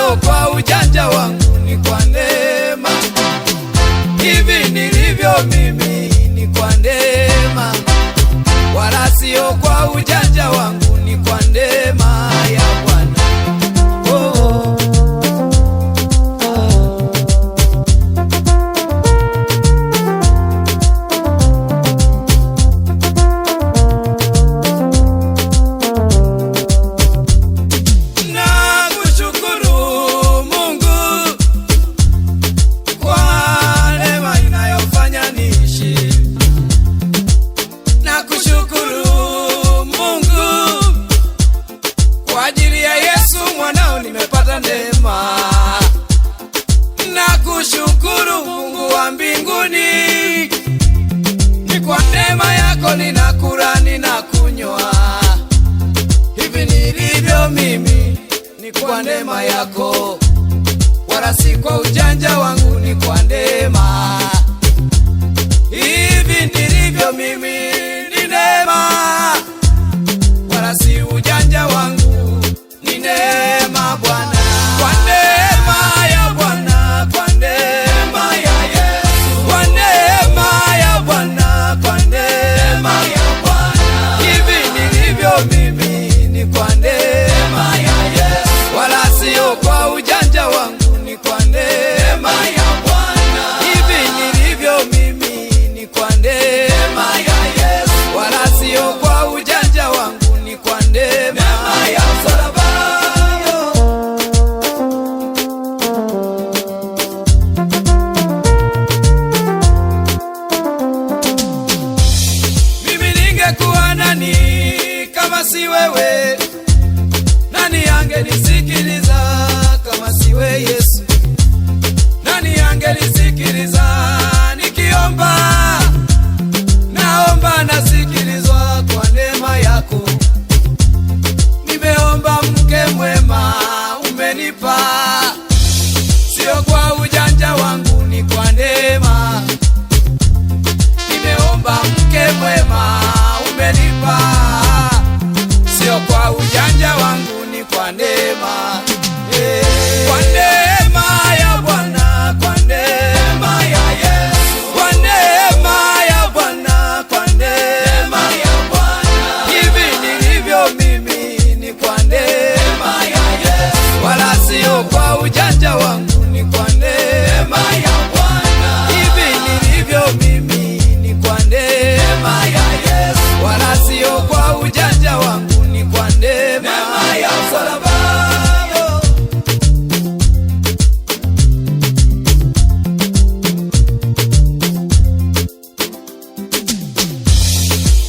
sio kwa ujanja wangu, ni kwa neema. Hivi nilivyo mimi ni kwa neema, wala sio kwa ujanja wangu, ni kwa neema ya Bwana. Nakushukuru Mungu wa mbinguni, ni kwa neema yako ninakula ninakunywa. Hivi nilivyo mimi ni kwa neema yako, wala si kwa ujanja wangu, ni kwa neema. Hivi nilivyo mimi ni neema, wala si ujanja wangu, ni neema Bwana. Kwa neema ya Bwana, kwa neema ya Yesu, kwa neema ya Bwana, kwa neema ya Bwana. Hivi nilivyo mimi ni kwa neema ya Yesu, wala sio kwa ujanja wangu, ni kwa neema ya Bwana. Hivi nilivyo mimi ni kwa neema ya Yesu, wala sio kwa ujanja wangu, ni kwa neema ya msalaba. Ningekuwa nani kama si wewe? Nani angenisikiliza kama si wewe Yesu? Nani angenisikiliza nikiomba? Naomba nasikilizwa kwa neema yako. Nimeomba mke mwema umenipa, sio kwa ujanja wangu, ni kwa neema. Nimeomba mke mwema umenipa, sio kwa ujanja wangu, ni kwa neema. Kwa neema ya Bwana, kwa neema ya Yesu, kwa neema ya Bwana, kwa neema ya Bwana. Hivi nilivyo mimi ni kwa neema ya Yesu, wala sio kwa ujanja wangu, ni kwa neema ya Bwana. Hivi nilivyo mimi ni kwa neema ya Yesu, wala sio kwa ujanja wangu, ni kwa neema ya msalaba.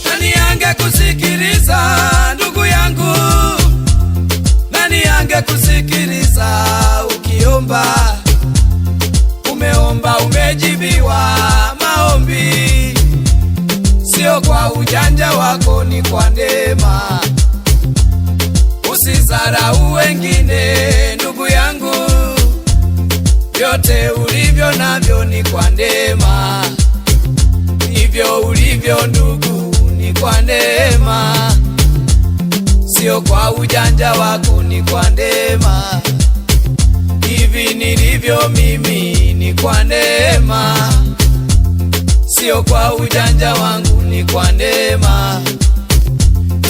Nani angekusikiliza ndugu yangu? Nani angekusikiliza ukiomba? Umeomba umejibiwa maombi, sio kwa ujanja wako, ni kwa neema. Usidharau wengine ndugu yangu, vyote ulivyo navyo ni kwa neema. Hivyo ulivyo ndugu, ni kwa neema, sio kwa ujanja wako, ni kwa neema. Hivi nilivyo mimi ni kwa neema, sio kwa ujanja wangu, ni kwa neema.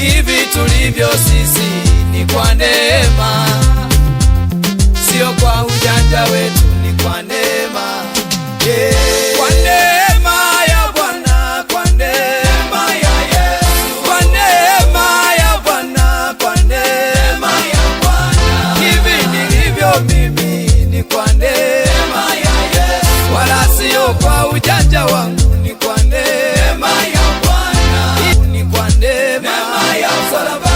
Hivi tulivyo sisi ni kwa neema, sio kwa ujanja wetu, ni kwa neema. Kwa neema ya Bwana, kwa neema ya Yesu, kwa neema ya Bwana, kwa neema ya Bwana. Hivi nilivyo mimi ni kwa neema ya Yesu, wala sio kwa ujanja wangu, ni kwa neema ya Bwana. Ni kwa neema ya msalaba.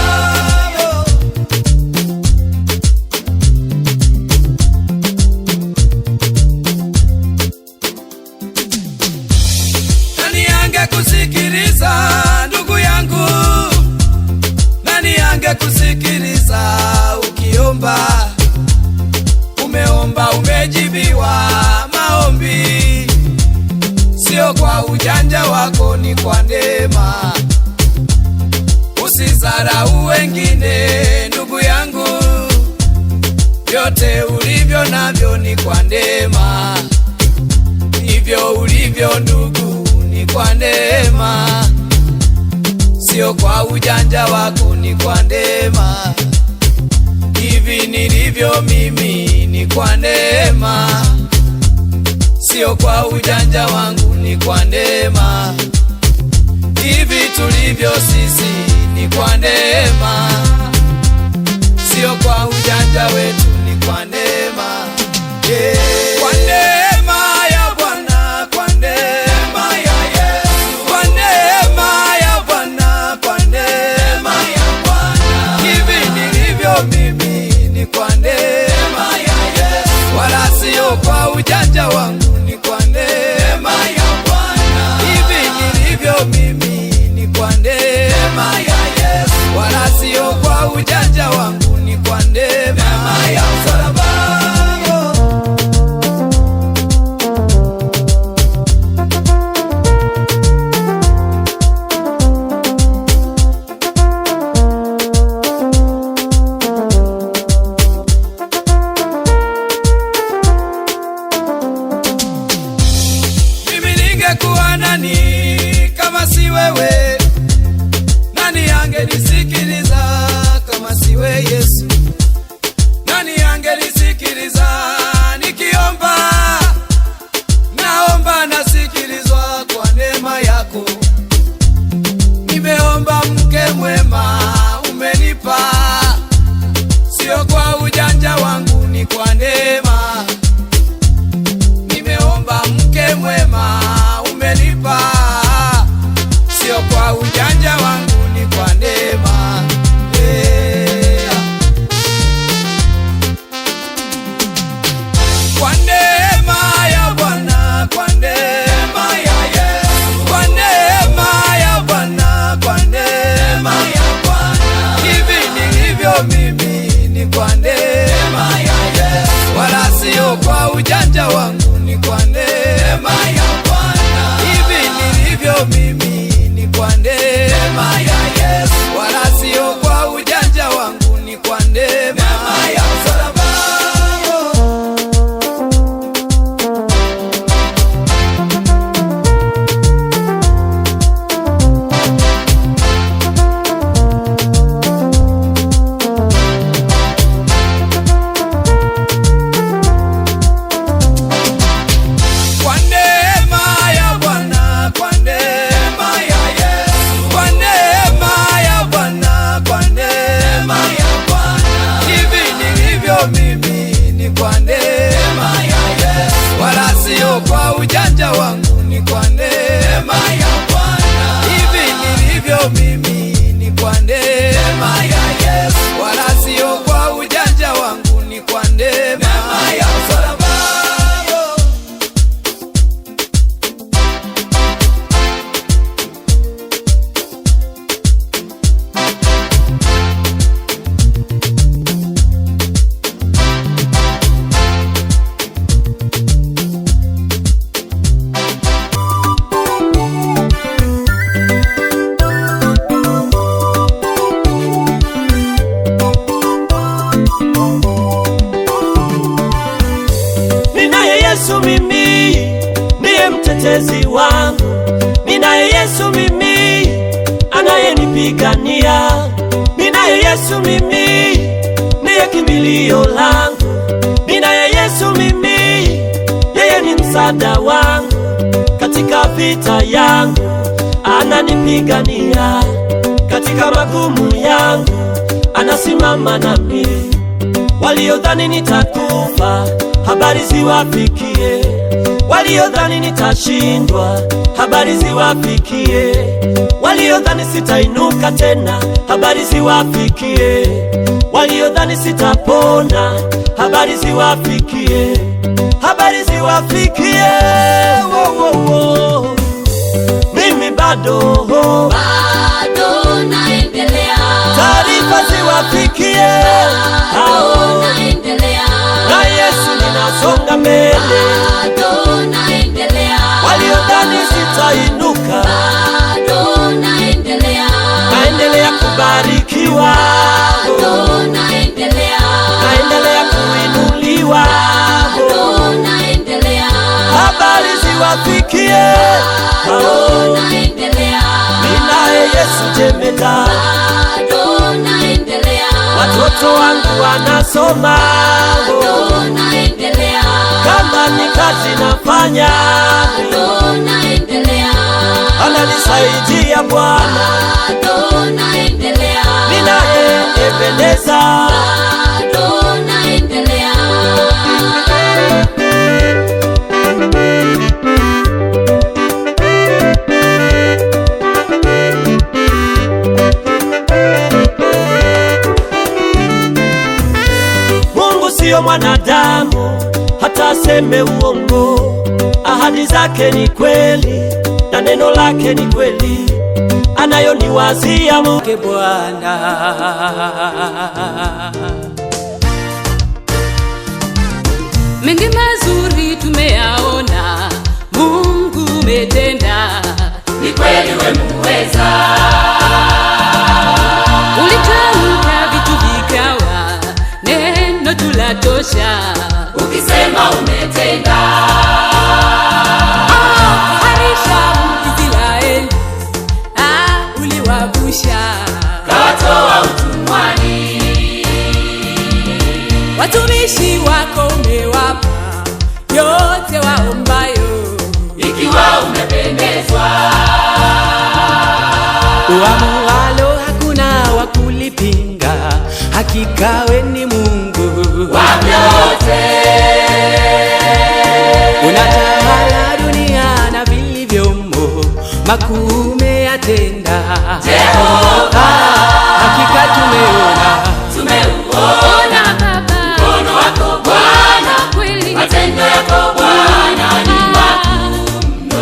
Nani angekusikiliza ndugu yangu? Nani angekusikiliza ukiomba? Umeomba umejibiwa maombi, sio kwa ujanja wako, ni kwa neema. Usidharau wengine ndugu yangu, vyote ulivyo navyo ni kwa neema. Hivyo ulivyo ndugu, ni kwa neema, sio kwa ujanja wako, ni kwa neema. Hivi nilivyo mimi ni kwa neema, sio kwa ujanja wangu, ni kwa neema. Hivi tulivyo sisi ni kwa neema, sio kwa ujanja wetu, ni kwa neema. Kwa neema ya Bwana, kwa neema ya Yesu, kwa neema ya Bwana, kwa neema ya Bwana. Hivi nilivyo mimi ni kwa neema ya Yesu, wala sio kwa ujanja wangu, ni kwa neema ya Bwana. Hivi nilivyo mimi ni kwa neema ya Yesu, wala sio kwa ujanja wangu, ni kwa neema ya msalaba. Ningekuwa nani kama si wewe? Nani angenisikiliza kama si wewe Yesu? Nani angenisikiliza nikiomba? Naomba nasikilizwa kwa neema yako. Nimeomba mke mwema umenipa, sio kwa ujanja wangu, ni kwa neema. Nimeomba mke mwema umenipa, sio kwa ujanja wangu, ni kwa neema. Kwa neema ya Bwana, kwa neema ya Yesu, kwa neema ya Bwana, kwa neema ya Bwana. Hivi nilivyo mimi ni kwa neema ya Yesu, wala sio kwa ujanja wangu, ni kwa neema ya Bwana. Hivi nilivyo mimi ni kwa neema ya Yesu, wala sio kwa ujanja wangu, ni kwa neema ya msalaba. Mimi ni kwa neema ya Yesu, wala sio kwa ujanja wangu, ni kwa neema ya Bwana. Hivi nilivyo mimi ni kwa neema ya Yesu, wala sio kwa ujanja wangu, ni kwa neema ya msalaba. Yesu mimi ndiye mtetezi wangu, ninaye Yesu mimi anayenipigania, ninaye Yesu mimi ndiye kimbilio langu, ninaye Yesu mimi, yeye ni msaada wangu katika vita yangu, ananipigania katika magumu yangu, anasimama nami. Waliodhani nitakufa, habari ziwafikie. Waliodhani nitashindwa, habari ziwafikie. Waliodhani sitainuka tena, habari ziwafikie. Waliodhani sitapona, habari ziwafikie. Habari ziwafikie. Mimi bado naendelea. Taarifa ziwafikie. Naendelea. Na Yesu ninasonga mbele. Naendelea. Waliodhani sitainuka, naendelea. naendelea kubarikiwa. Naendelea. Naendelea kuinuka. jemeda, bado naendelea. watoto wangu wanasoma, bado naendelea. kama ni kazi nafanya, bado naendelea. ananisaidia Bwana, bado naendelea. ninaependeza, bado naendelea. Mungu sio mwanadamu hata aseme uongo, ahadi zake ni kweli na neno lake ni kweli, anayoniwazia Mungu Bwana. Mengi mazuri tumeyaona, Mungu umetenda, Ni kweli wewe muweza. ulitamka vitu vikawa, neno tulatosha, Ukisema umetenda. harisha Israeli, uliwavusha Kawatoa utumwani. watumishi wako, umewapa yote waombayo, Ikiwa umependezwa. Uamualo hakuna wa kulipinga, hakika we ni Mungu Wa vyote. unatawala dunia na vilivyomo, makuu umeyatenda. Jehova. Hakika tumeona, Tumeuona Baba mkono wako Bwana. kweli, Matendo yako Bwana ni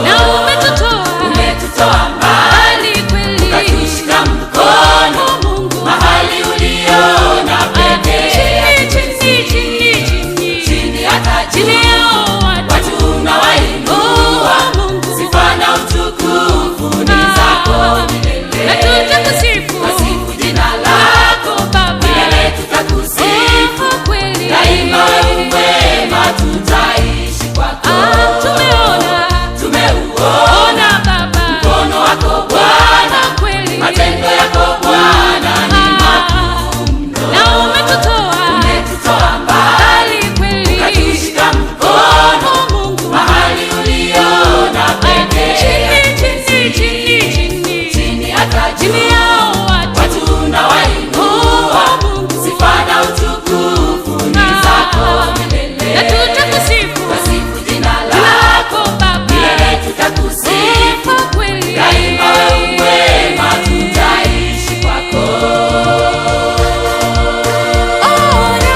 na umetutoa umetutoa mbali kweli, ukatushika mkono Mungu mahali uliona pekee. chini Chini hata chini juu yao watu unawainua. Mungu Sifa na utukufu ni zako milele. na tutakusifu Tasifu jina lako Baba milele, tutakusifu kweli, daima. Wewe mwema, tutaishi kwako. tumeona Tumeuona Baba mkono wako Bwana. kweli, Matendo yako Bwana ni na umetutoa umetutoa mbali, mbali kweli, ukatushika mkono Mungu mahali uliona pekee. chini Chini hata chini juu yao watu unawainua. Sifa na utukufu ni zako milele. na tutakusifu Tasifu jina lako milele, tutakusifu kweli, daima. Wewe mwema, tutaishi kwako. ona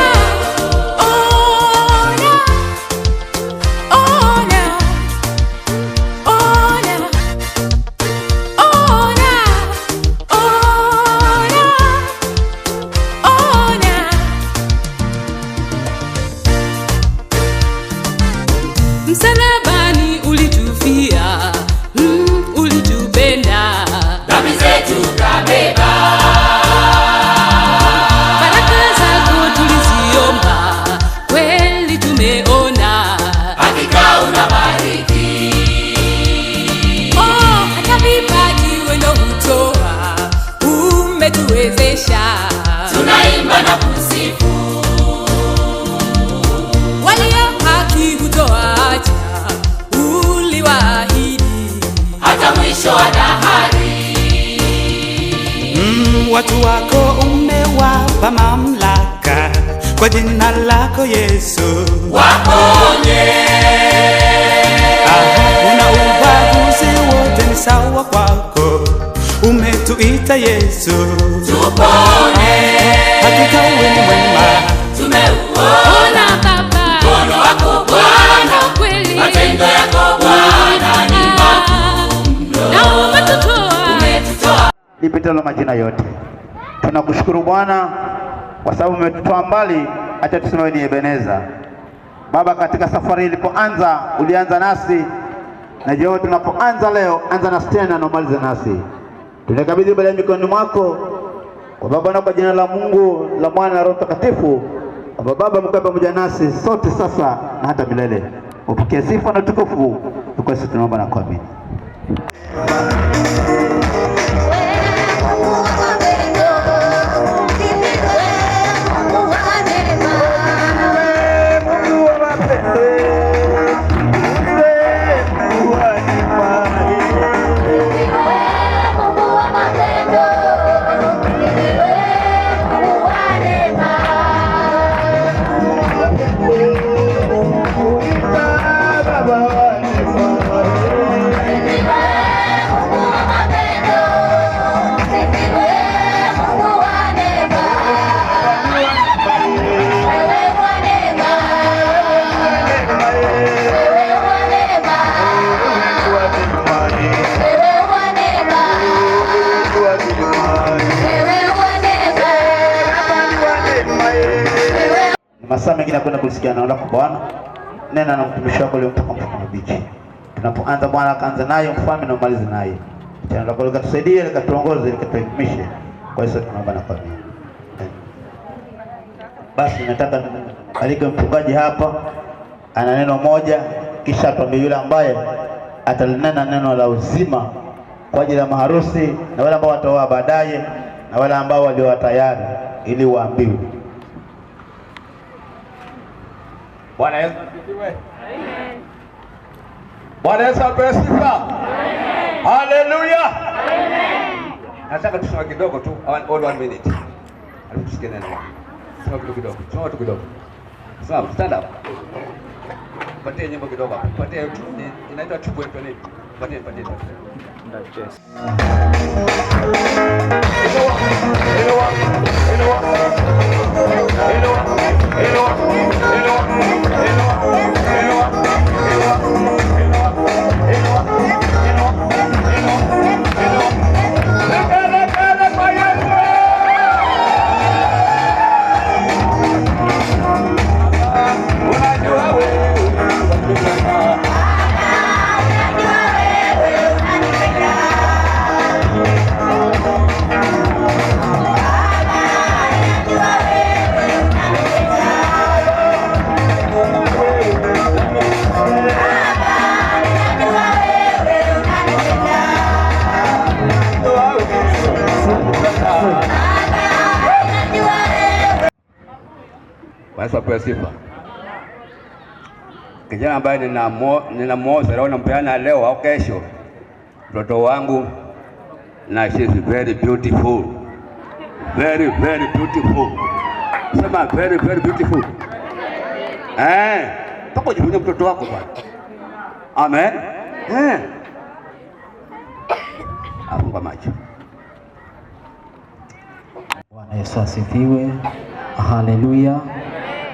msalabani ulitufia, ulitupenda, Dhambi zetu kabeba. baraka zako tuliziomba, kweli tumeona, Hakika unabariki. hata vipaji wendo hutoa, umetuwezesha, Tunaimba na kusifu. walio haki hutoacha, uliwaahidi, Hata mwisho wa dahari. Watu wako umewapa mamlaka kwa jina lako Yesu. Waponye. Una ubaguzi, wote ni sawa kwako, umetuita Yesu. Tupone. Hakika wewe ni mwema, Tumeuona Baba mkono wako Bwana. kweli, Matendo yako Bwana ni na umetutoa umetutoa. lipitalo majina yote. Tunakushukuru Bwana kwa sababu umetutoa mbali, acha tuseme wewe ni Ebeneza. Baba, katika safari ilipoanza ulianza nasi, na leo tunapoanza leo, anza nasi tena na umalize nasi. Tunakabidhi mbele ya mikononi mwako kwa Baba na kwa jina la Mungu, la Mwana na Roho Mtakatifu. Baba, mkae pamoja nasi sote sasa na hata milele. Upokee sifa na utukufu, kwa Yesu tunaomba na kuamini. Masaa mengine kwenda kusikia neno lako Bwana. Nena na mtumishi wako leo mpaka mfano bichi. Tunapoanza Bwana akaanza nayo mfalme na umalize naye. Neno lako likatusaidie, likatuongoze, likatuelimishe. Kwa hiyo tunaomba na kwa mimi. Basi nataka alike mchungaji hapa ana neno moja, kisha tuambie yule ambaye atalinena neno la uzima kwa ajili ya maharusi na wale ambao wataoa baadaye na wale ambao walio tayari ili waambiwe. Bwana Yesu asifiwe. Amen. Bwana Yesu apewe sifa. Amen. Haleluya. Amen. Nataka tusome kidogo tu, all 1 minute. Alafu tusikie neno. Soma kidogo. Soma tu kidogo. Sawa, stand up. Patie nyimbo kidogo. Patie inaitwa chupo yetu nini? Patie. Yesu apewe sifa. Kijana ambaye ninamwoza leo nampeana leo au kesho, mtoto wangu, na she is very beautiful. Very beautiful. Sema very beautiful. Pako jivunia mtoto wako bwana. Amen. Afunga macho. Bwana Yesu asifiwe. Haleluya.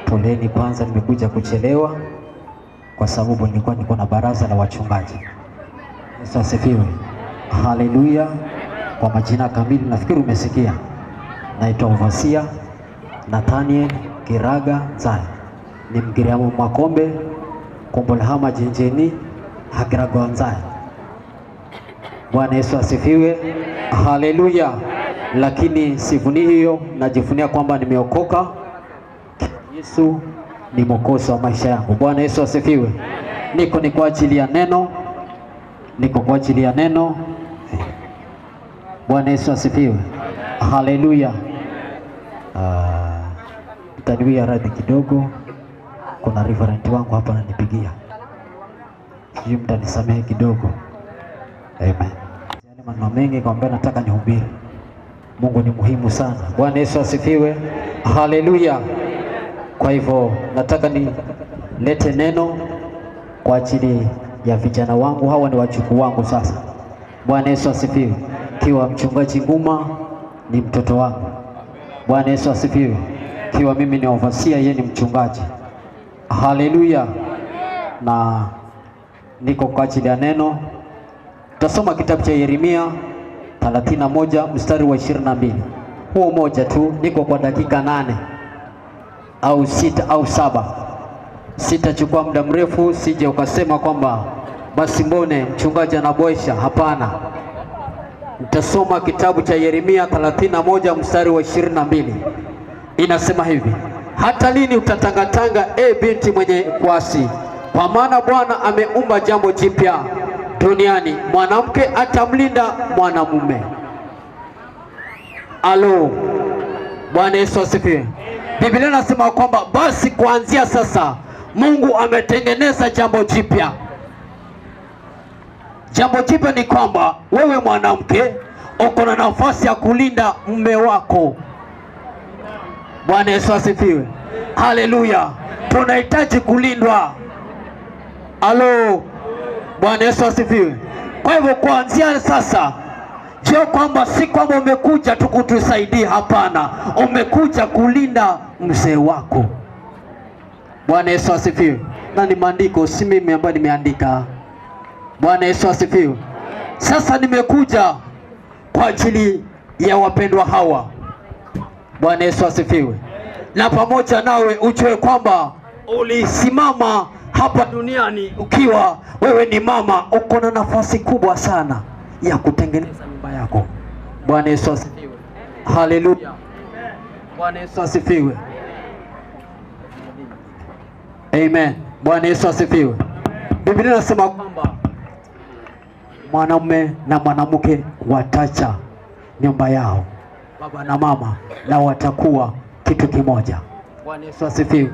Poleni kwanza, nimekuja kuchelewa kwa sababu nilikuwa niko na baraza la wachungaji. Yesu asifiwe. Haleluya. Kwa majina kamili nafikiri umesikia. Naitwa Overseer Nathaniel Kiraga Nzai. Ni Mgiriamu Makombe, Kombolhama Jenjeni, Hakiraga Nzai. Bwana Yesu asifiwe. Haleluya. Lakini sivuni hiyo, najivunia kwamba nimeokoka. Yesu ni mwokozi wa maisha yangu. Bwana Yesu asifiwe. Niko ni kwa ajili ya neno. Bwana Yesu asifiwe. Haleluya. Mtaniwia radhi kidogo. Kuna reverend wangu hapa ananipigia. Sijui mtanisamehe kidogo. Amen. Yaani maneno mengi kwamba nataka nihubiri. Mungu ni muhimu sana. Bwana Yesu asifiwe. Haleluya. Kwa hivyo nataka nilete neno kwa ajili ya vijana wangu, hawa ni wajukuu wangu sasa. Bwana Yesu asifiwe. Kiwa mchungaji Nguma ni mtoto wangu. Bwana Yesu asifiwe. Kiwa mimi ni overseer, yeye ni mchungaji. Haleluya. Na niko kwa ajili ya neno. Tutasoma kitabu cha Yeremia 31 mstari wa 22. Huo moja tu, niko kwa dakika 8 au 6 au 7. Sitachukua muda mrefu, sije ukasema kwamba basi mbone mchungaji anaboesha. Hapana. Nitasoma kitabu cha Yeremia 31 mstari wa 22. Inasema hivi: hata lini utatangatanga, binti mwenye kwasi? Kwa maana Bwana ameumba jambo jipya duniani, mwanamke atamlinda mwanamume. Alo. Bwana Yesu asifiwe. Biblia inasema kwamba basi kuanzia sasa Mungu ametengeneza jambo jipya. Jambo jipya ni kwamba wewe mwanamke uko na nafasi ya kulinda mume wako. Bwana Yesu asifiwe. Haleluya. Tunahitaji kulindwa. Halo. Bwana Yesu asifiwe. Kwa hivyo kuanzia sasa, sio kwamba si kwamba umekuja tu kutusaidia, hapana. Umekuja kulinda mzee wako. Bwana Yesu asifiwe. Na ni maandiko, si mimi ambaye nimeandika. Bwana Yesu asifiwe. Sasa nimekuja kwa ajili ya wapendwa hawa. Bwana Yesu asifiwe. Na pamoja nawe ujue kwamba ulisimama hapa duniani ukiwa wewe ni mama, uko na nafasi kubwa sana ya kutengeneza nyumba yako. Bwana Yesu asifiwe. Haleluya. Bwana Yesu asifiwe. Amen. Bwana Yesu asifiwe. Biblia inasema kwamba mwanamume na mwanamke watacha nyumba yao, baba na mama, na watakuwa kitu kimoja. Bwana Yesu asifiwe.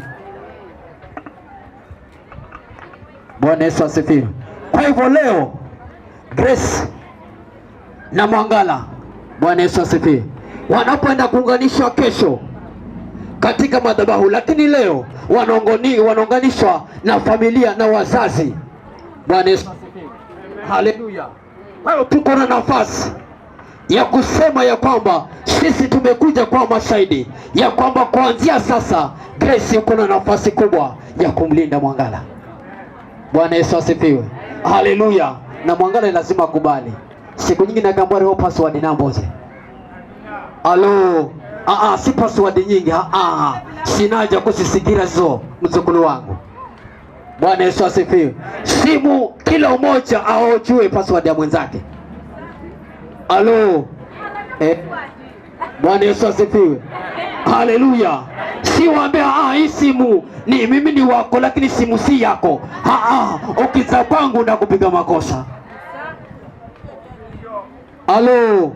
Bwana Yesu asifiwe. Kwa hivyo leo Grace na Mwangala, Bwana Yesu asifiwe, wanapoenda kuunganishwa kesho katika madhabahu, lakini leo wanaunganishwa na familia na wazazi. Bwana Yesu asifiwe. Haleluya. Kwa hiyo tuko na nafasi ya kusema ya kwamba sisi tumekuja kwa mashahidi ya kwamba kuanzia sasa Grace yuko na nafasi kubwa ya kumlinda Mwangala. Bwana Yesu asifiwe. Haleluya. Na Mwangala lazima akubali. Siku nyingi na kambari ho password namboje. Alo. Si password nyingi. Sinaja kusisikira zo mzukulu wangu. Bwana Yesu asifiwe. Simu kila mmoja aojue password ya mwenzake. Alo. Bwana Yesu asifiwe. Haleluya. Si waambie hii simu ni mimi ni wako lakini simu si yako. Ukiza kwangu na kupiga makosa. Alo.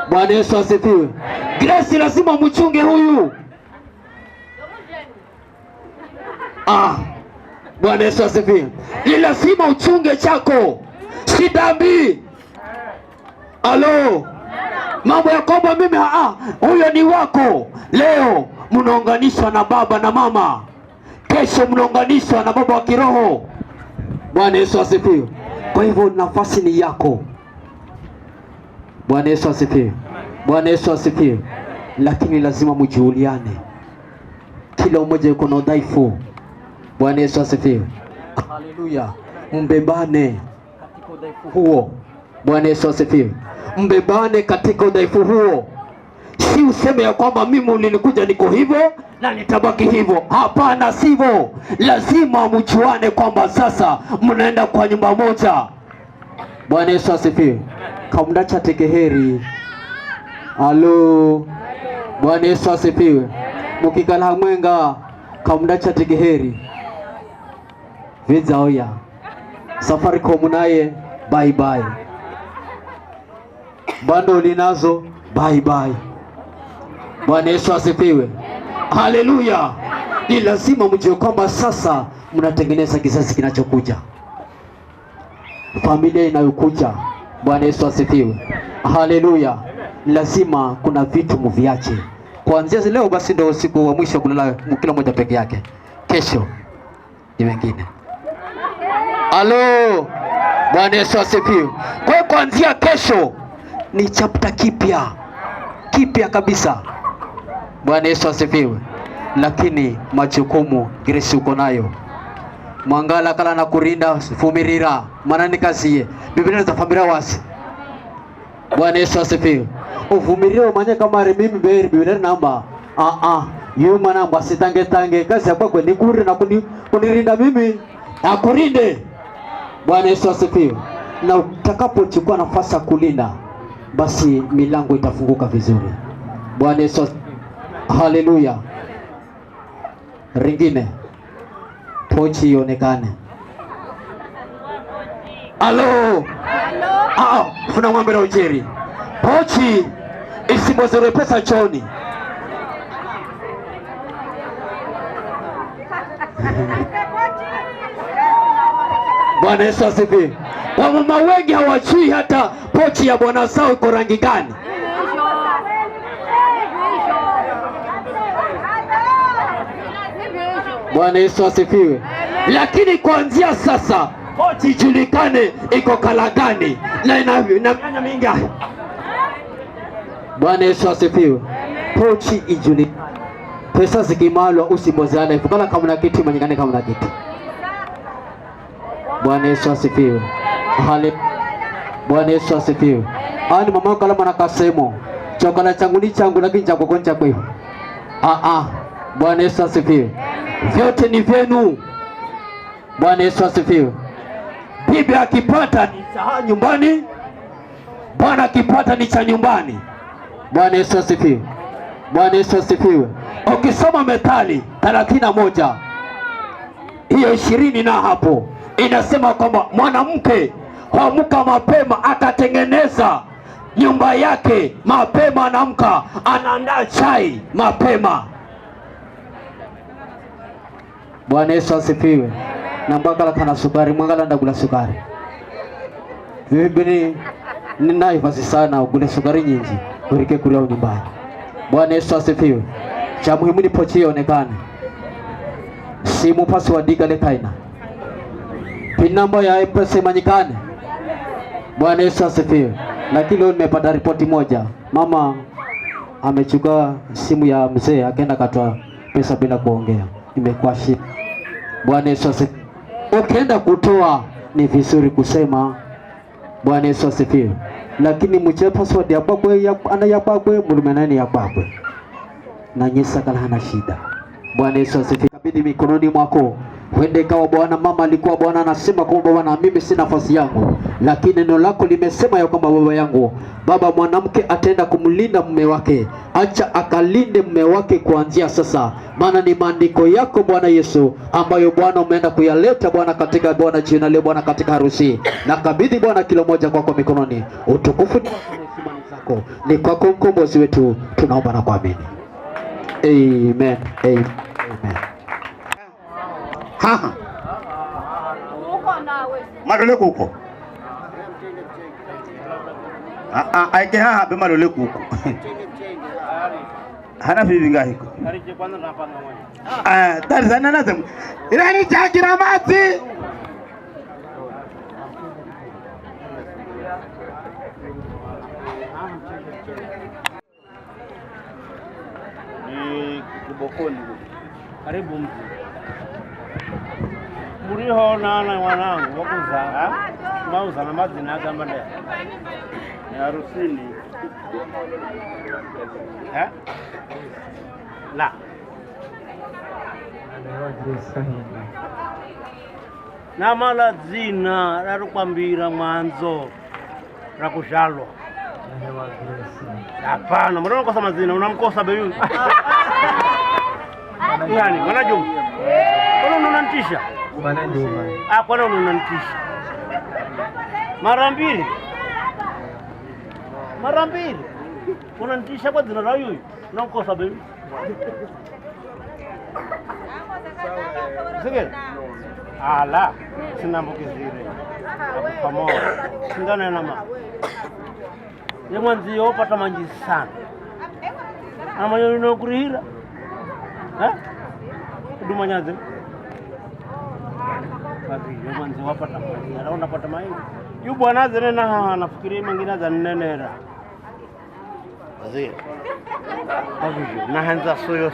Bwana Yesu asifiwe. Grace lazima mchunge huyu. Bwana Yesu asifiwe. Ni lazima uchunge chako. Si dhambi. Alo. Mambo ya kwamba mimi huyo ni wako. Leo mnaunganishwa na baba na mama, kesho mnaunganishwa na baba wa kiroho. Bwana Yesu asifiwe. Kwa hivyo nafasi ni yako. Bwana Yesu asifiwe. Bwana Yesu asifiwe. Lakini lazima mjuliane. Kila mmoja yuko na udhaifu. Bwana Yesu asifiwe. Haleluya. Mbebane katika udhaifu huo. Bwana Yesu asifiwe. Mbebane katika udhaifu huo. Si useme ya kwamba mimi nilikuja niko hivyo na nitabaki hivyo. Hapana, sivyo. Lazima mjuane kwamba sasa mnaenda kwa nyumba moja. Bwana Yesu asifiwe. Kamdacha tekeheri. Alo. Bwana Yesu asifiwe. Mukikala mwenga kamdacha tekeheri. Viza oya. Safari komunaye bye bye. Bando linazo bye bye. Bwana Yesu asifiwe. Haleluya. Ni lazima mjue kwamba sasa mnatengeneza kizazi kinachokuja, familia inayokuja. Bwana Yesu asifiwe. Haleluya. Lazima kuna vitu mviache. Kuanzia leo basi ndio siku wa mwisho kulala kila mmoja peke yake. Kesho ni wengine. Halo. Bwana Yesu asifiwe. Kwa kuanzia kesho ni chapter kipya kabisa. Bwana Yesu asifiwe. Lakini majukumu Grace uko nayo. Mwangala kala na kurinda fumirira manani kaziye Biblia za familia wasi. Bwana Yesu asifiwe. Uvumirira manye kama mimi Biblia namba yuma namba sitange kazi yako kwa nikuri na kunirinda mimi akurinde. Bwana Yesu asifiwe. Na utakapochukua nafasi ya kulinda basi milango itafunguka vizuri. Bwana Yesu. Haleluya. Ringine pochi ionekane. Alo. Funa ng'ombe na ujeri. Pochi isimwezere pesa choni. Bwana Yesu asifiwe. Wamama wengi hawajui hata pochi ya bwana zao iko rangi gani. Bwana Yesu asifiwe. Lakini kuanzia sasa pochi ijulikane iko kala gani na ina mianya mingi. Bwana Yesu asifiwe. Pochi ijulikane. Pesa zikimalwa usibozeane. Fukala kama na kitu manyingane kama na kitu. Bwana Yesu asifiwe. Bwana Yesu asifiwe. Ani mama kala mana kasemo. Chokala changu ni changu lakini chako koncha kwa hiyo. Bwana Yesu asifiwe. Vyote ni vyenu. Bwana Yesu asifiwe. Bibi akipata ni cha nyumbani, bwana akipata ni cha nyumbani. Bwana Yesu asifiwe. Bwana Yesu asifiwe. Ukisoma Methali 31 hiyo 20 na hapo inasema kwamba mwanamke huamka mapema akatengeneza nyumba yake mapema, anaamka anaandaa chai mapema. Bwana Yesu asifiwe. Na mbakala kana sukari mwangala ndagula sukari. Vipi ni naifasi sana ugule sukari nyingi urike kulia nyumbani. Bwana Yesu asifiwe. Cha muhimu ni pochi ionekane. Simu password igale kaina. Pin number ya M-Pesa imanyikane. Bwana Yesu asifiwe. Lakini leo nimepata ripoti moja. Mama amechukua simu ya mzee akaenda katoa pesa bila kuongea. Imekuwa shida. Bwana Yesu asifiwe. Ukienda kutoa ni vizuri kusema Bwana Yesu asifiwe. Lakini mche password ya kwakwe ana ya kwakwe mulume nani ya kwakwe. Na nyesa kala hana shida. Bwana Yesu asifiwe. Kabidhi mikononi mwako. Wende kawa Bwana mama alikuwa Bwana anasema kwamba Bwana mimi si nafasi yangu, lakini neno lako limesema ya kwamba baba yangu, baba mwanamke ataenda kumlinda mume wake. Acha akalinde mume wake kuanzia sasa, maana ni maandiko yako Bwana Yesu ambayo Bwana umeenda kuyaleta Bwana katika Bwana jina leo Bwana katika harusi. Na kabidhi Bwana kilo moja kwako mikononi. Utukufu ni wako, ni kwako mkombozi wetu, tunaomba na kuamini. Amen. Amen. Amen. Haha. Malole kuko. Aike haha be malole kuko. Hana vivi ngahiko. Tarzana nazam. Irani chakira mati. Ni Kibokoni. Karibu mtu. Muriho nana wanangu wakuza mauza na mazina agamba nda ni harusini la na mala zina rarukwambira mwanzo rakushalwa hapana mbona unakosa mazina unamkosa beyu yani wanajua mbona unantisha kwa nini unanitisha? Mara mbili. Unanitisha kwa jina la huyu. Unamkosa baby. Sige. Ala, sina mbokizire. Kama singana na mama. Ye mwanzi opata manji sana. Ama yoni no kurihira. Dumanyaze. Basi mwanzo wapata maji, anaona pata maji. Yu bwana zene na nafikiri mangina za nenera. Basi. Basi na hanza soyo.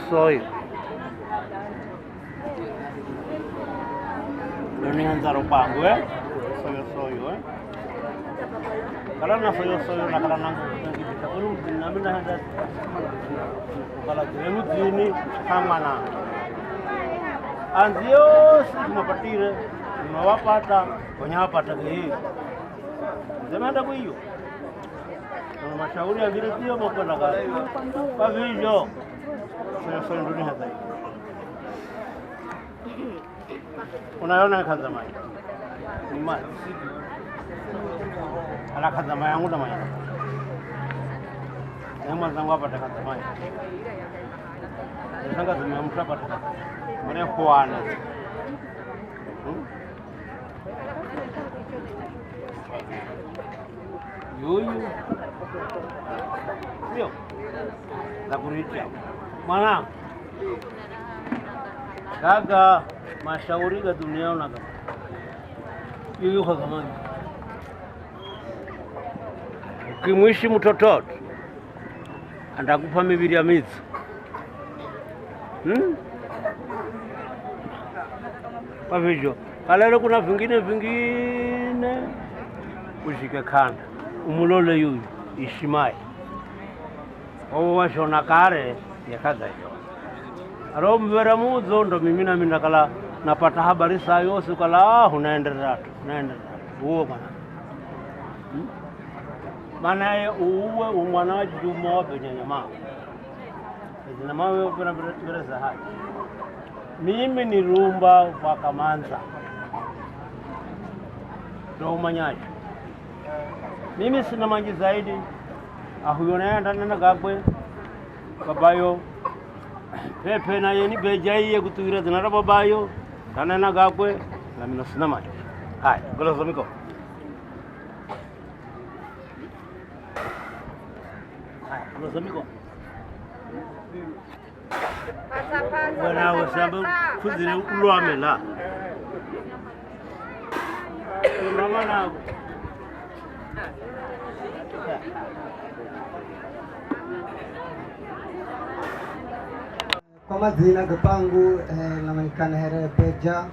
Ndio hanza ropango soyo. Kala na soyo na kala nangu ngibita kuru na mimi hanza. Kala temu dini hamana. Anzio si mapatire tunawapata kwenye wapata hii. Zemenda kwa hiyo. Kuna mashauri ya vile sio mkono kazi. Kwa hivyo sio ndio hapa. Unaona kaza mai. Ni mai. Ala kaza mai yangu na mai. Ndio zangu hapa kaza mai. Sanga zimeamka hapa. Mwana kuana. yuyu sio nakuricha mwanangu kaga mashauri ga dunia unaga yuyu kama ukimwishi mtoto andakupa mibiri ya mizi kwa hivyo kalele kuna vingine ushike kanda umulole yuyu ishimai owo washona kare yakaga hiyo aro mbera muzo ndo mimi na mimi nakala napata habari saa yose kala unaendelea huo bwana maana uwe umwana wa Juma benye mama na mama kuna bereza haja mimi ni rumba kwa Kamanza ndo manyaji mimi sina maji zaidi ahuyo naenda na gagwe babayo pepe na yeni bejaiye kutuira zinara babayo tanana gagwe na mimi sina maji hai golozo miko golozo miko wana wasamba kuzire ulwamela mama na kwa mazina gapangu na manikana here beja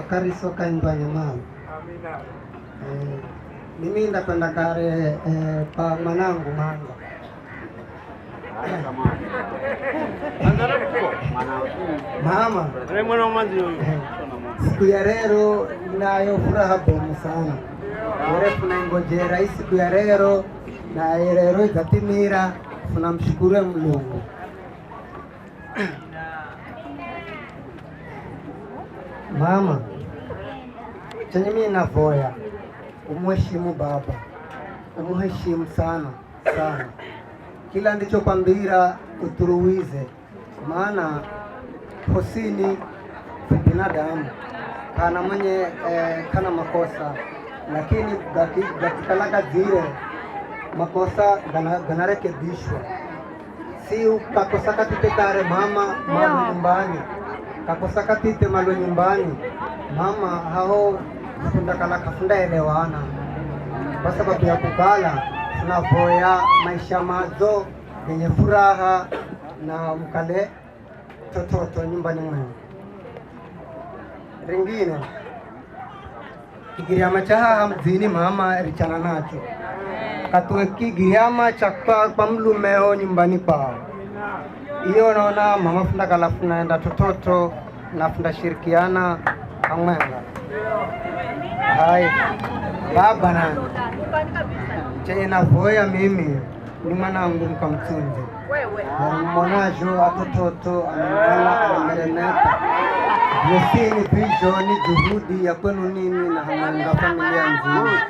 kariso kaindwa nyamala. Amina. Mimi ndapenda kare pa manangu manga. Mama. Siku ya leo nayo furaha bomu sana. Urefu na ngojera siku ya leo na leo itatimira, tunamshukuru Mungu. Mama, chenye mimi navoya umheshimu baba, umheshimu sana sana, kila ndicho kwambira uturuwize, maana hosini binadamu kana mwenye kana makosa, lakini gatikalaga zile makosa ganarekebishwa. Si ukakosa katite kare mama malo nyumbani, kakosa katite malo nyumbani mama hao kafunda elewana, kwa sababu ya kukala tunavoya maisha mazo yenye furaha na mkale tototo nyumbani mwenu. Ringine kigiriama cha haha mzini mama richana nacho katue kigiriama cha kwa mlumeo nyumbani pao. Iyo naona mama funda kala funaenda tototo na funda shirikiana kamwenga. Hai baba na chenye navoya mimi ni mwanangu mkamtunze mwonajo atototo anamala anameremeta yesini vijoni juhudi ya kwenu nini na hamanga familia nzima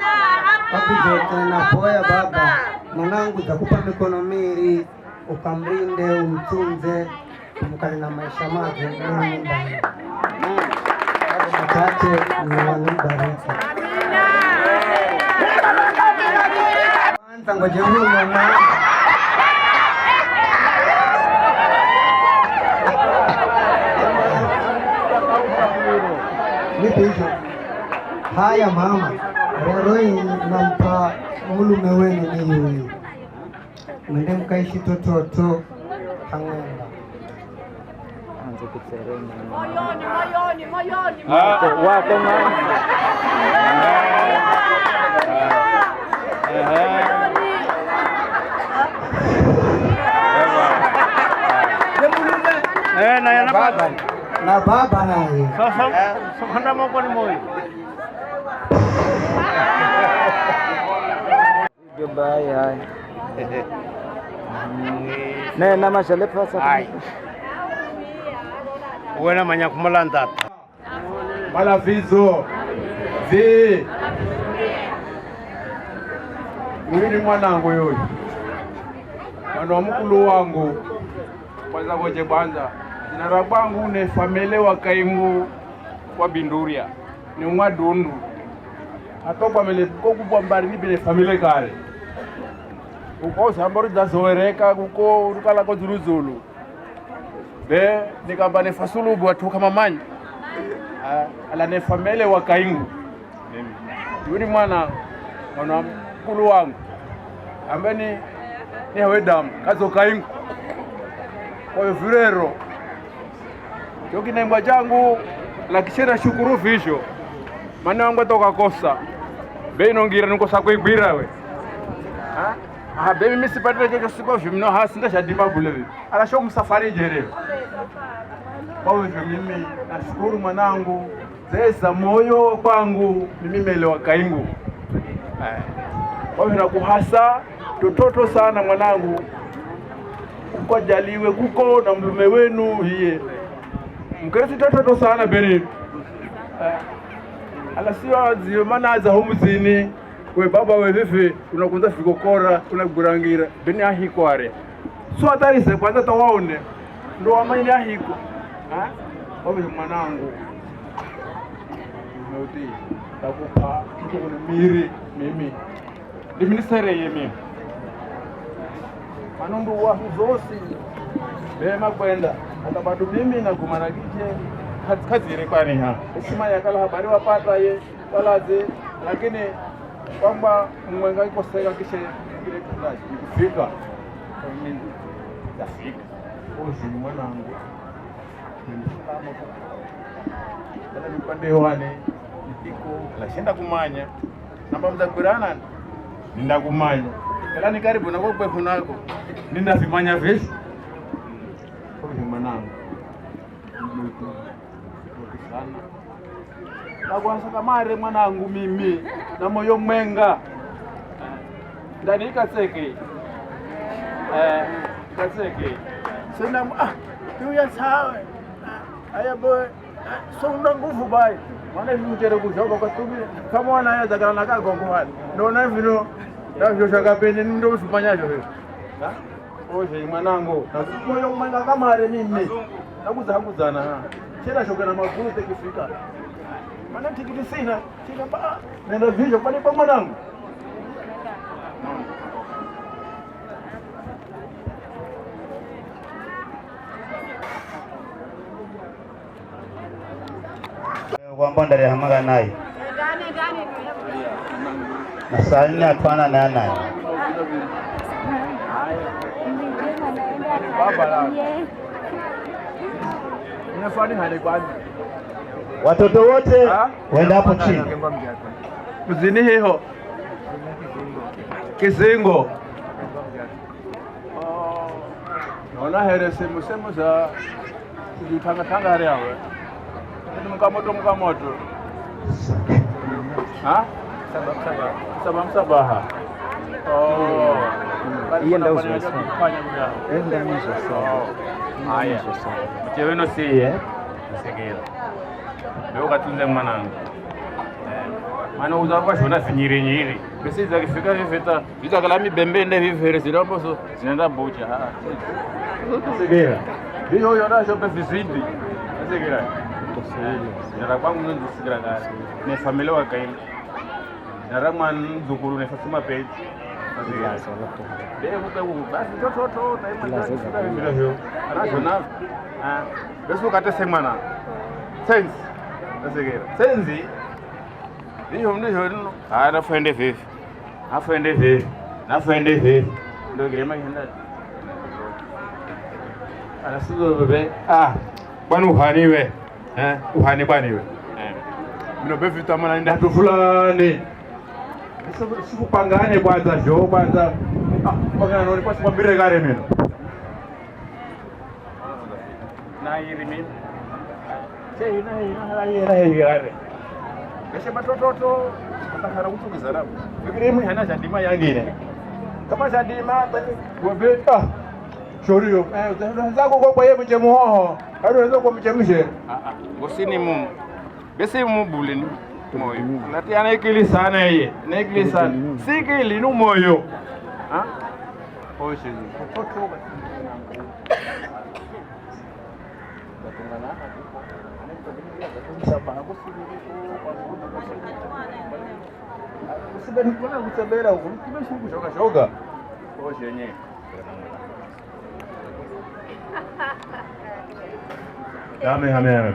pakujote navoya baba mwanangu takupa mikono miri ukamrinde umtunze mkali na maisha maze nini mbani machache ni wanibariki. Kwanza ngoje huyu mwana nipe hicho. Haya mama, leo nampa mulume wenu ni huyu, mwende mkaishi tototo Kang'enga. Anza kuserena moyoni wako mama. Na baba naye sasa kanda moko ni moyo goodbye hai na mashale pasa wena manya kumalanda mala vizo vi mimi mwanangu yoyo mwana mkulu wangu kwanza ngoje kwanza jina la kwangu ne famile wa Kaingu kwa Binduria ni mwadundu atoba mele kokubwa mbari ni bile famile kare uko sambaro dazoereka uko ukala ko Zulu be nikamba ne fasulubu watu kama manyi ala ne famile wa Kaingu yuni mwana mkulu wangu ambeni ni hawedam kazo Kaingu kwa virero yoki na mbwa jangu la kishera shukuru visho mana wangu toka kosa be nongira nuko sakwigwira we be mimi sipatire jojo sipo vimno hasinda shadima bulevi ala shoku msafari jere kwa hivyo mimi nashukuru mwanangu zeza moyo kwangu mimi melewa Kaingu kwa hivyo nakuhasa tototo sana mwanangu kwa jaliwe kuko na mlume wenu hiye mkresi tototo sana beni ala siwa zio mana za humuzini we baba we vivi unakunza fikokora unagurangira beni ahikware so atarise kwanza tawaone ndo amani ahiko kwa hivyo mwanangu meuti takupa kuna miri mimi di ministere yemi manundu wa zosi bema kwenda atabadu mimi na kumaragije kazire kwani ha heshima ya kala habari wapata ye walaze lakini kwamba mwenga iko sega kisha kile kizaji kufika mimi tafika ozi mwanangu bala nipande wane nipiko la shenda kumanya namba mzakurana ninda kumanya kala ni karibu na kwa kunako ninda vimanya vesi kwa mwanangu sana na kwanza kamare mwanangu mimi na moyo mwenga ndani katseke katseke sina tu ya sawa aya boy sonda nguvu bai maana hivi mjere kujoga kwa tubi kama wanaweza kana nakaa gongo ndio na vino ndio shaka peni ndio usifanyaje wewe oje mwanangu na moyo mwenga kamare mimi nakuzana chela shoka na mafuta kifika maana tikiti sina ba nenda vivyo pale kwa mwanangu kwamba ndare hamaga naye na salina atwana na naye watoto wote wenda hapo chini kuzini hiyo Kizingo naona here semu za kujitanga hali yawe mkamoto sabaha hiyo ndio usifanya haya mcheweno siye segera leo katunze mwanangu maana uzakwa shona finyiri besi za kifika vifeta hizo kalami bembende vivere zinapo so zinaenda bocha segera hiyo yona shope visindi segera nara kwangu ndo sigara gari ne familia wa Kaingu nara mwan zukuru ne fasima page leo basi toto taima hiyo anajona besu kate semana sense segera senzi hiyo ndio anafende vipi nafende vipi ndio girema henda anasuzo bebe bwana uhaniwe uhani bwaniwe mino befi tamana nda tu fulani siku pangane kwanza jo kwanza pangana noni kwa sababu bire gare mino na yiri mimi na gare keshe batoto atakara kutukiza rabu fikirimu hana jadima yangine kama jadima bali gobe shorio zako kwa yeye mje muhoho hadi unaweza kwa mchemshe gosini mumu besi mubulini moyo nati anaikili sana yeye naikili sana sikili nu moyo oshi toto Usibeni kuna kutabera huko. Tumeshuku kushoga shoga. Oshe yenyewe. Dame hame. Hame.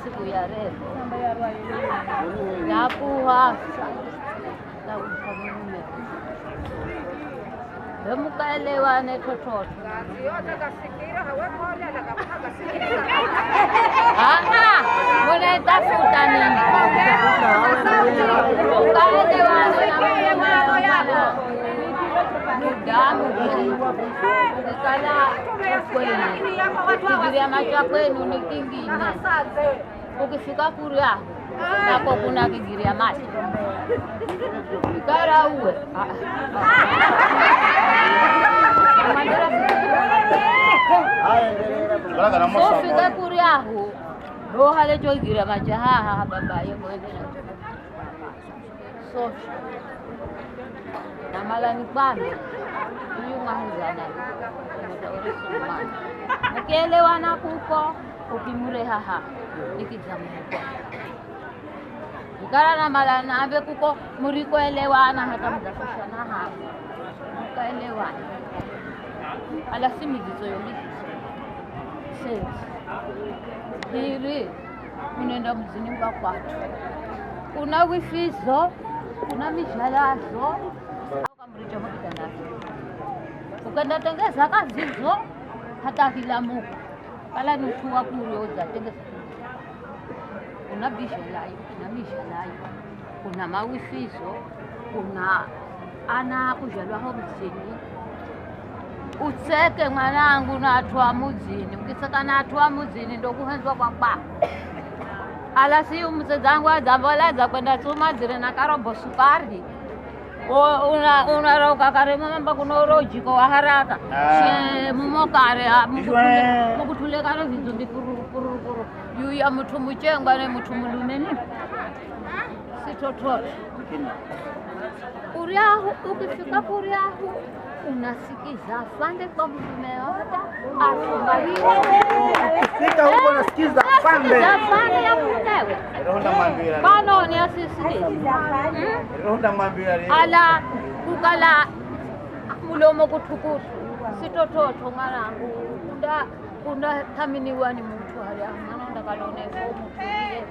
Siku ya leo nakuhasa na ufamume mukaelewane tototo munaitafuta nini? Mukaelewane na mudamu ukikala kwenu kigiria macha kwenu ni kingine. Ukifika Kuria nako kuna kigiria macha ikara uwe sofika Kuriahu ndo hale choigiria macha haha babaye mwendena sofi na malani kwame huyu mahuzana mtaoresomana ukielewana kuko ukimure haha nikizamuka ikara na malana ambe kuko murikoelewana hata mtafashana hapo mkaelewana ala simizizo yolisi sasa hili unaenda mzini mkakwatu kuna wifizo kuna mishalazo au kamricho mkitandaki ukenda tengeza kazizo hata hilamuka kala nusuwa kurioza tengeza kuna bishalayo kuna mishalayo kuna mawifizo kuna ana kujalwa ho mzini utseke mwanangu na atwa muzini mkisaka na atwa muzini ndo kuhenzwa kwa baba ala si umzangu azambola kwenda tsuma zire na karobo sukari unaroka kare mamba kuno rojiko wa haraka she mumokare mukutule kare vizumbi kuru yu ya mtu muchengwa ne mtu mulumeni sitototo Kuriahu ukifika Kuriahu unasikiza afande kwa mmeota atumahiwa Sika huko nasikiza afande afande ya munewe Ronda mambira bano ni asisi Ronda mambira ala kukala mulomo kutukutu sitototo marangu unda thaminiwa ni mtu hali anaenda kalone fomu tulie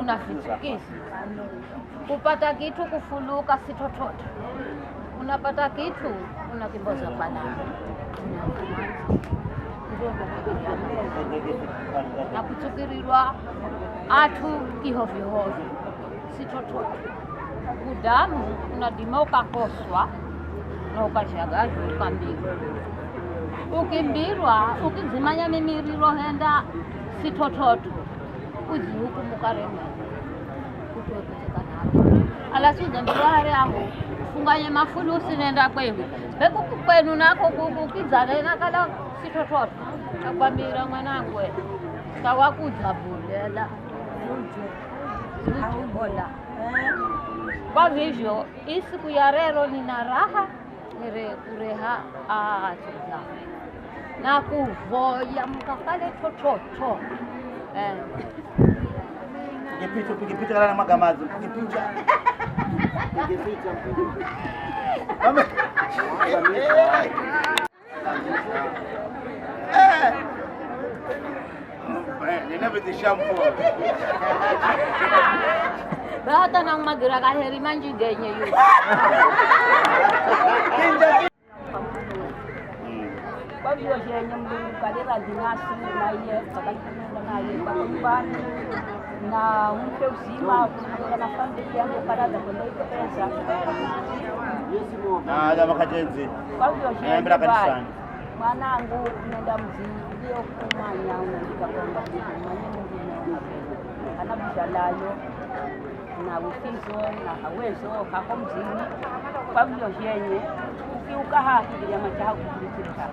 unafichikisi kupata kitu kufuluka sitototo unapata kitu unakimboza pana na kuchukirirwa atu kihovyohovyo sitototo udamu unadima ukakoswa na ukashagazwa ukambirwa ukimbirwa ukizimanya mimiriro henda sitototo uzihukumu kareme alasuza mbirware aho funganye mafulusi nenda kwewe beku kwenu nako kukizana nakala sitototo akwambira mwanangu tawakuzabulela ujubola kwa hivyo isiku ya rero nina raha kureha atuza na kuvoya mkakale tototo Pigipicha kala na magamazi pigipicha Mama Ninabe shampoo Bahata nang magira ka heri manji genye yu Babi yo jenye mduru kalira dinasi na iye kakalitina na iye bakumbani na umpe uzima kutoka na familia yangu karaza kwenda hiyo pesa na ada makajenzi babi yo jenye mbira kanisani mwanangu nenda mzini ndio kumanya unaandika kwamba ana bijalayo na ufizo na hawezo kako mzini babi yo jenye ukiuka haki ya machaha kukulitika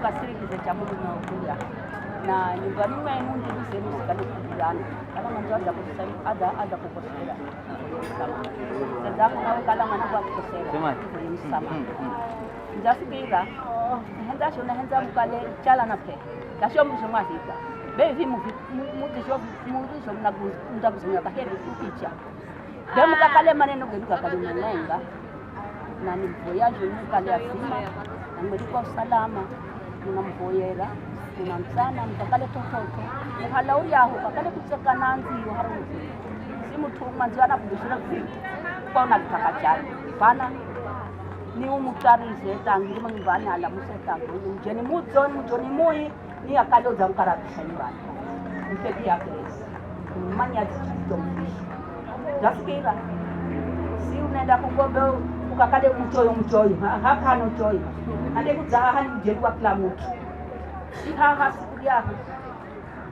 kasirikize cha Mungu na ukula na nyumbani mwenu ndivyo sehemu sikadukuzana kama mtu ada kukosera sasa nawe kala mwana kwa kukosera msama ndafikira henda shona henda mkale chala na pe kasho mshomafika bevi mutisho mnakuzungumza kaheri kukicha demu kakale maneno geruka kale mlenga na ni voyage mkale afima na mlikuwa usalama tunamvoyera tunamsana mkakale tototo muhalauri aho kakale kutseka nanzi yo haruzi simu tuma njana kudishira kwa na takachana pana ni umutarize tangi mangivani ala musetango njeni mutoni moi ni akalo za mkarabisha nyumbani mpeki yake manya zitombishi dafikira si unaenda kugombe ukakale mchoyo hapa no choyo ande kuzaha ni jelwa kila mtu haha siku yako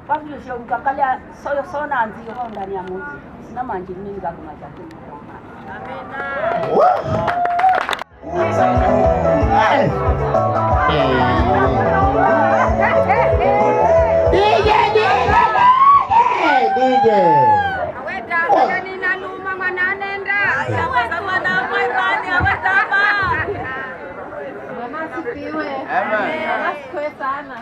kwa hiyo sio ukakale soyo sona anzi ho ndani ya Mungu sina manje mimi ngako majatu amena DJ aweta nina luma mananenda aweta mwana mwani aweta Sifiwe. Asifiwe sana.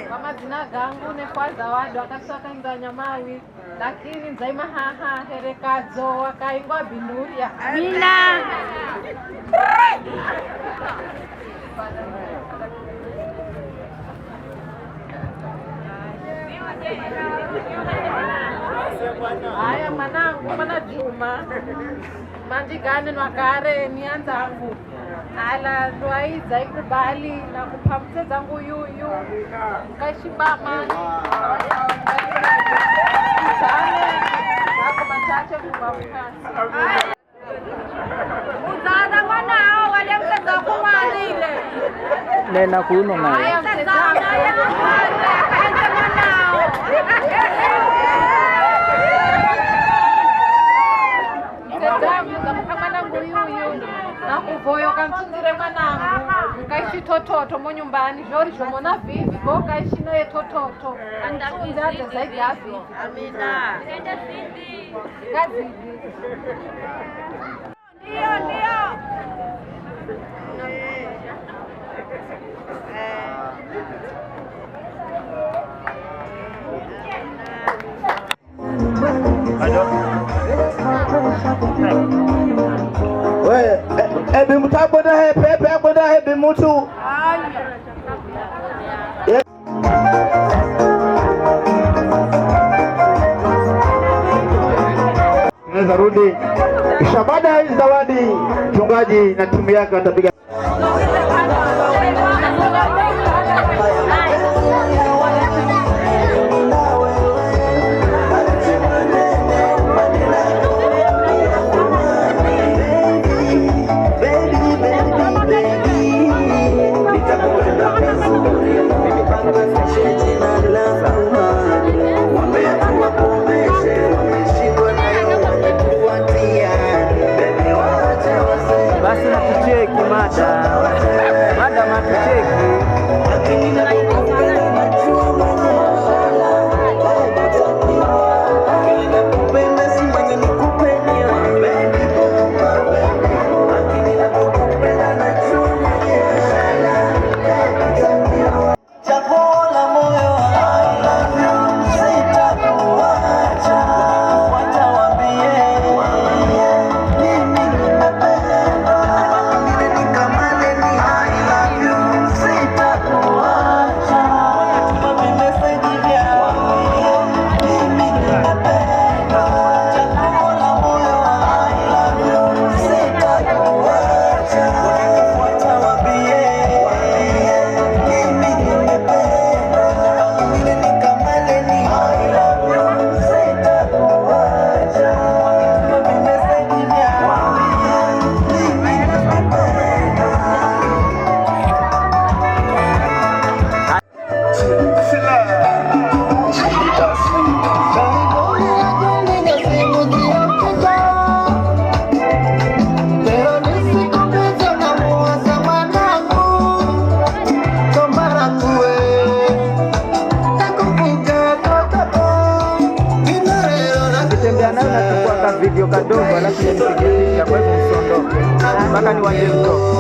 Kwa majina gangu ne kwa zawadi wakasaka nganya mawi lakini nzaima haha herekazo wakaingwa binduria. Amina. Haya mwanangu mana Juma. Manjigane nwakare nianzangu. Ala twaiza ikubali na kupamse zangu yuyu kashibamani wako machache kubamkasi Uzada mwanao wale mteza kumwalile nena kuno na haya mteza mwanao na kuvoyo kamtundire mwanangu mkaishi tototo mo nyumbani jori jomona vivi bo kaishi noye tototo andakundaje zaidi afi amina ende sindi kazi ndio ebi mutabo na pepe na ebi mutu naweza rudi kisha baada ya zawadi mchungaji na timu yake watapiga basi natucheki mada matucheki kavideo kadogo, alafu nipigisha. Kwa hivyo msiondoke mpaka niwaje mtoke.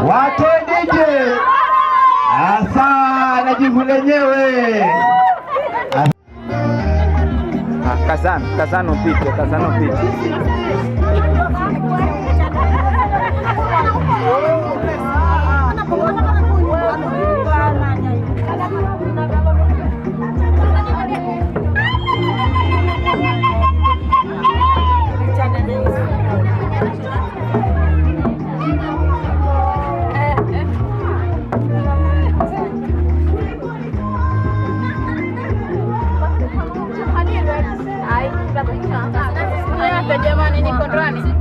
Watoe DJ. Asa najibu lenyewe. Kazano upite. Jamani, niko ndani.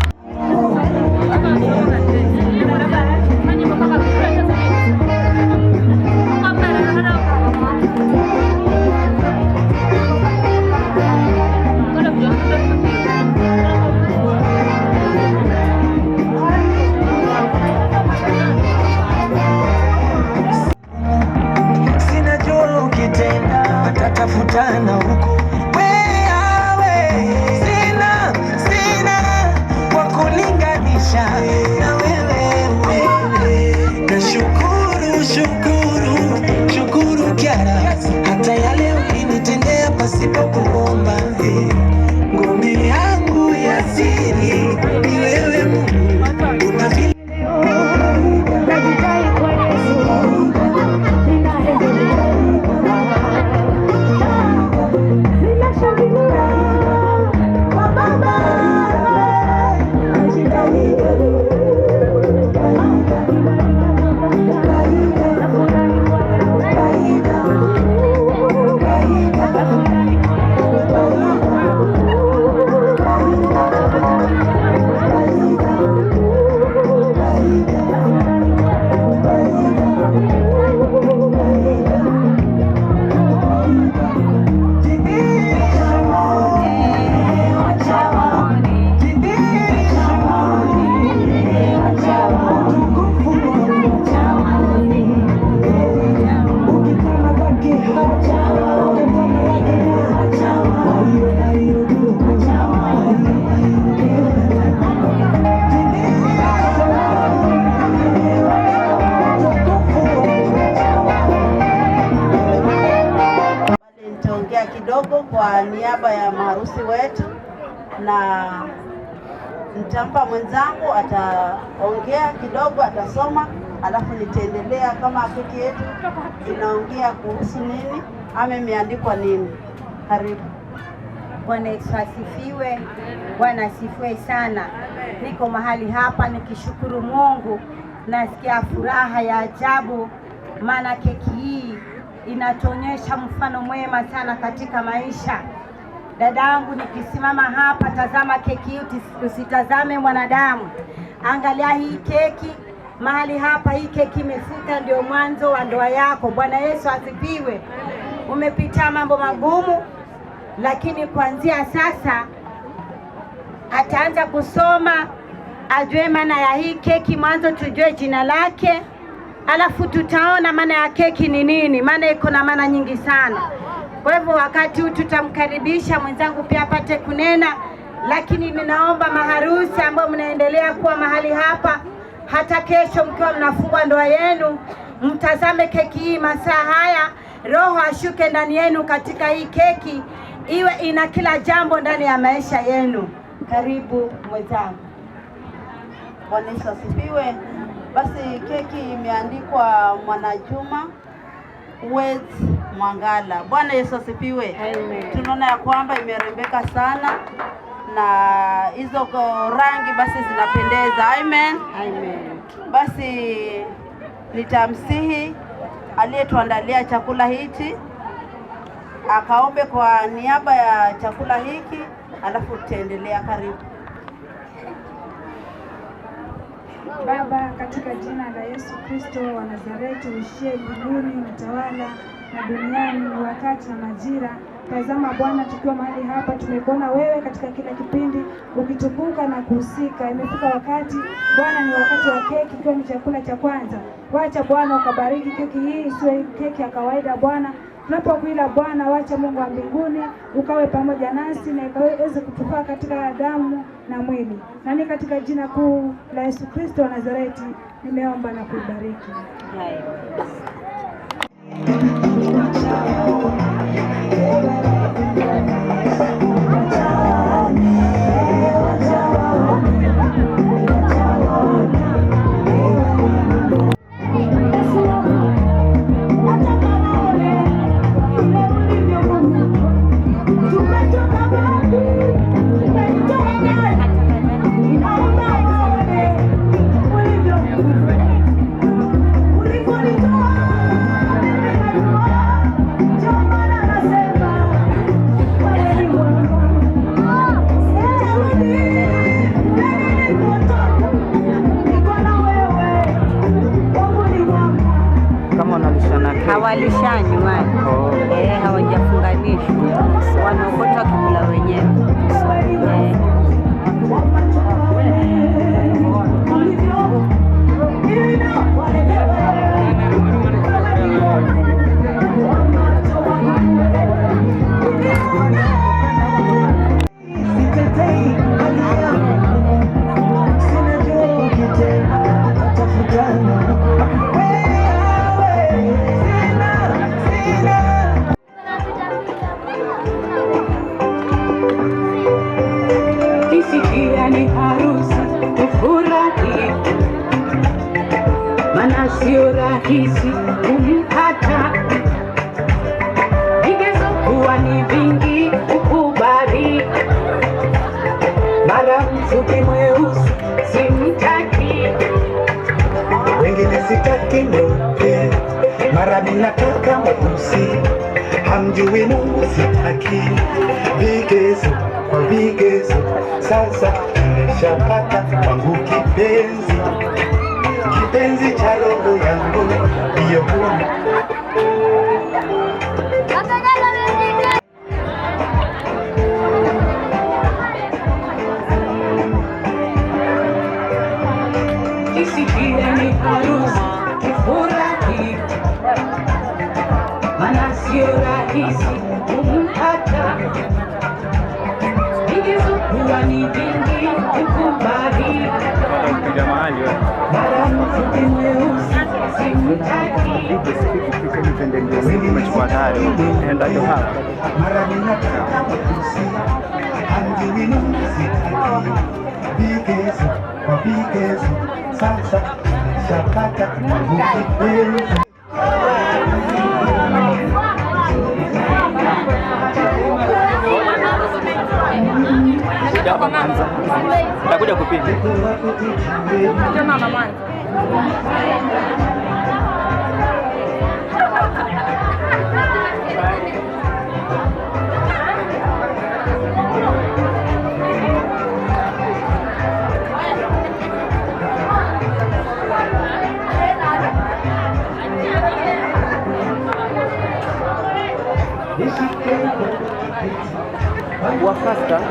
kidogo kwa niaba ya maharusi wetu, na nitampa mwenzangu ataongea kidogo, atasoma, alafu nitaendelea kama keki yetu inaongea kuhusu nini ama imeandikwa nini. Karibu. Bwana Yesu asifiwe. Bwana asifiwe sana. Niko mahali hapa nikishukuru Mungu, nasikia furaha ya ajabu, maana keki hii inatuonyesha mfano mwema sana katika maisha. Dadangu, nikisimama hapa, tazama keki hii, usitazame mwanadamu. Angalia hii keki mahali hapa, hii keki imefika, ndio mwanzo wa ndoa yako. Bwana Yesu asifiwe. Umepitia mambo magumu, lakini kuanzia sasa ataanza kusoma, ajue maana ya hii keki. Mwanzo tujue jina lake, alafu tutaona maana ya keki ni nini, maana iko na maana nyingi sana. Kwa hivyo wakati huu tutamkaribisha mwenzangu pia apate kunena, lakini ninaomba maharusi ambao mnaendelea kuwa mahali hapa, hata kesho mkiwa mnafungua ndoa yenu, mtazame keki hii masaa haya, Roho ashuke ndani yenu katika hii keki, iwe ina kila jambo ndani ya maisha yenu. Karibu mwenzangu. Bwana Yesu asifiwe. Basi keki imeandikwa Mwanajuma Weds Mwangala. Bwana Yesu asifiwe. Amen. Tunaona ya kwamba imerembeka sana na hizo rangi basi zinapendeza. Amen. Amen. Basi nitamsihi aliyetuandalia chakula hichi akaombe kwa niaba ya chakula hiki, alafu tutaendelea. Karibu. Baba, katika jina la Yesu Kristo wa Nazareti, uishie mbinguni, mtawala na duniani, wakati na majira. Tazama Bwana, tukiwa mahali hapa tumekuona wewe katika kila kipindi ukitukuka na kuhusika. Imefika wakati Bwana, ni wakati wa keki, ikiwa ni chakula cha kwanza. Wacha Bwana ukabariki keki hii, isiwe keki ya kawaida Bwana. Tunapokuila Bwana, wacha Mungu wa mbinguni ukawe pamoja nasi na ikaweze kutufaa katika damu na mwili. Na ni katika jina kuu la Yesu Kristo wa Nazareti nimeomba na kubariki. Hawalishanywa, hawajafunganishwa, wanaokota kukula wenyewe. Ni harusi ufurahi, maana sio rahisi kumpata. Vigezo kuwa ni vingi ukubali, mara mfupi mweusi simtaki, wengine sitaki mweupe, mara ninataka mweusi, hamjui Mungu sitaki. Vigezo kwa vigezo, sasa nimeshapata wangu kipenzi, kipenzi cha roho yangu, ndiyo huyu. Isikia ni harusi kifurahi, maana sio rahisi kumpata. Vigezo kuwa ni vingi ukubali, mara mfupi mweusi Umechukua tayari. Enda hiyo hapa. Mara ninataka matusi, hamjui Mungu sitaki. Vigezo kwa vigezo, sasa shapata muziki. Takuja kupita. Mama mwanzo. Wafasta.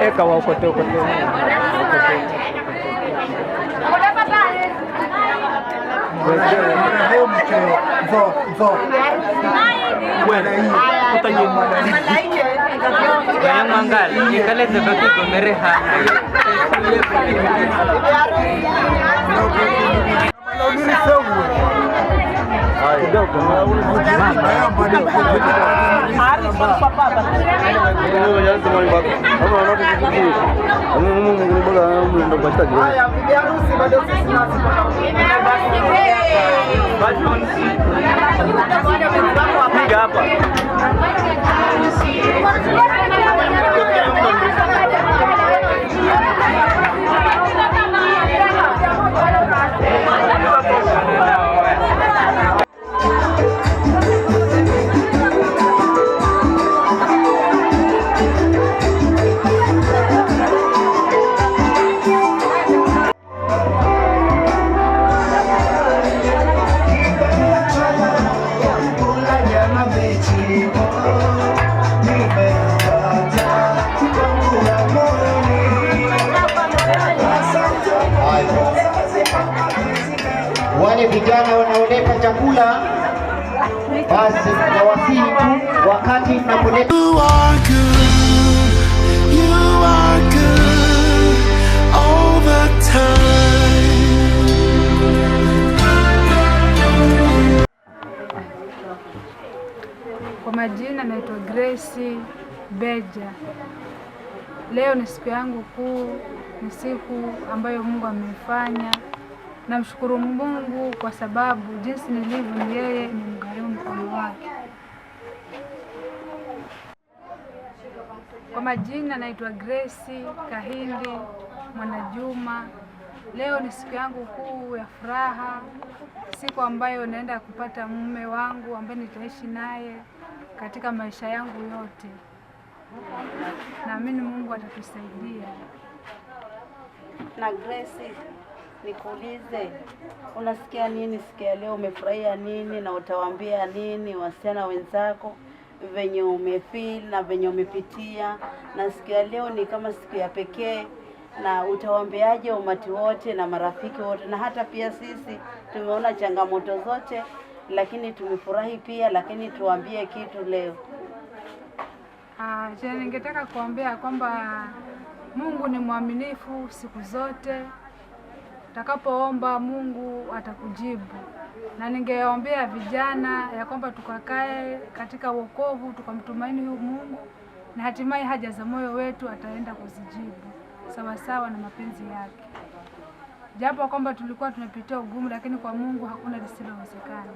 Eka wa ukote. Yang manggal, ikale sebagai pemerintah. Wale vijana wanaoleta chakula basi na wasii tu wakati mnapoleta. You are good all the time. Kwa majina naitwa Grace Beja. Leo ni siku yangu kuu, ni siku ambayo Mungu ameifanya. Namshukuru Mungu kwa sababu jinsi nilivyo ni yeye ni mgharimu mkono wake. Kwa majina naitwa Grace Kahindi Mwanajuma. Leo ni siku yangu kuu ya furaha, siku ambayo naenda kupata mume wangu ambaye nitaishi naye katika maisha yangu yote. Naamini Mungu atatusaidia. Na Grace, nikuulize, unasikia nini siku ya leo? Umefurahia nini na utawaambia nini wasichana wenzako venye umefeel na venye umepitia? Na siku ya leo ni kama siku ya pekee, na utawaambiaje umati wote na marafiki wote? Na hata pia sisi tumeona changamoto zote, lakini tumefurahi pia, lakini tuambie kitu leo. Ningetaka kuambia kwamba Mungu ni mwaminifu siku zote. Utakapoomba Mungu atakujibu. Na ningeombea vijana ya kwamba tukakae katika wokovu, tukamtumaini huyu Mungu, na hatimaye haja za moyo wetu ataenda kuzijibu sawa sawa na mapenzi yake. japo kwamba tulikuwa tunapitia ugumu, lakini kwa Mungu hakuna lisilowezekana.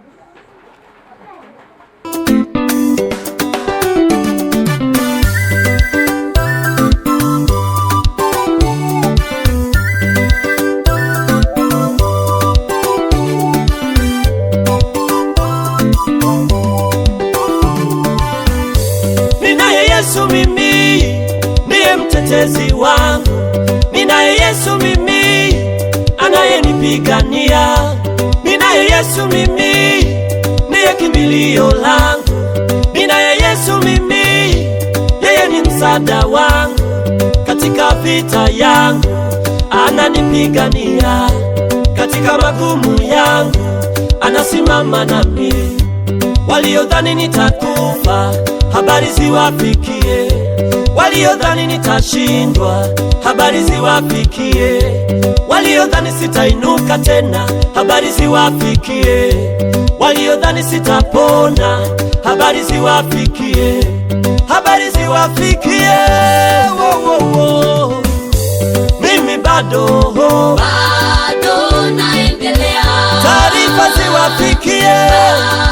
Ninaye Yesu mimi, ndiye mtetezi wangu. Ninaye Yesu mimi, anayenipigania. Ninaye Yesu mimi, ndiye kimbilio langu. Ninaye Yesu mimi, yeye ni msaada wangu. Katika vita yangu ananipigania, katika magumu yangu anasimama nami. Waliodhani nitakufa, habari ziwafikie. Waliodhani nitashindwa, habari ziwafikie. Waliodhani sitainuka tena, habari ziwafikie. Waliodhani sitapona, habari ziwafikie. Habari ziwafikie. Wo, wo, wo. Mimi bado naendelea. Taarifa ziwafikie.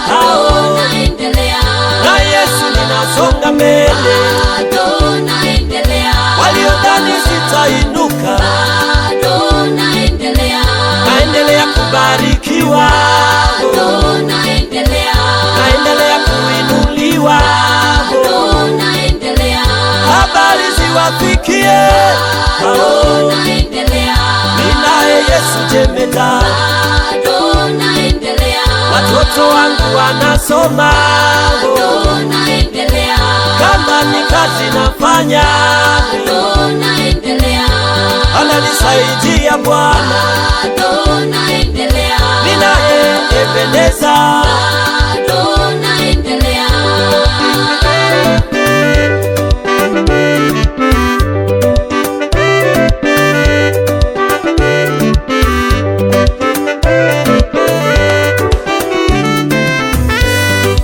Bado naendelea. Na Yesu ninasonga mbele. Bado naendelea. Waliodhani sitainuka, bado naendelea. Naendelea kubarikiwa. Bado naendelea. Naendelea kuinuliwa. Bado naendelea. Habari ziwafikie. Bado naendelea. Ninaye Yesu jemedari. Bado naendelea. Watoto wangu wanasoma. Bado naendelea. Kama ni kazi nafanya. Bado naendelea. Ananisaidia Bwana. Bado naendelea. Ninaye Ebeneza. Bado naendelea.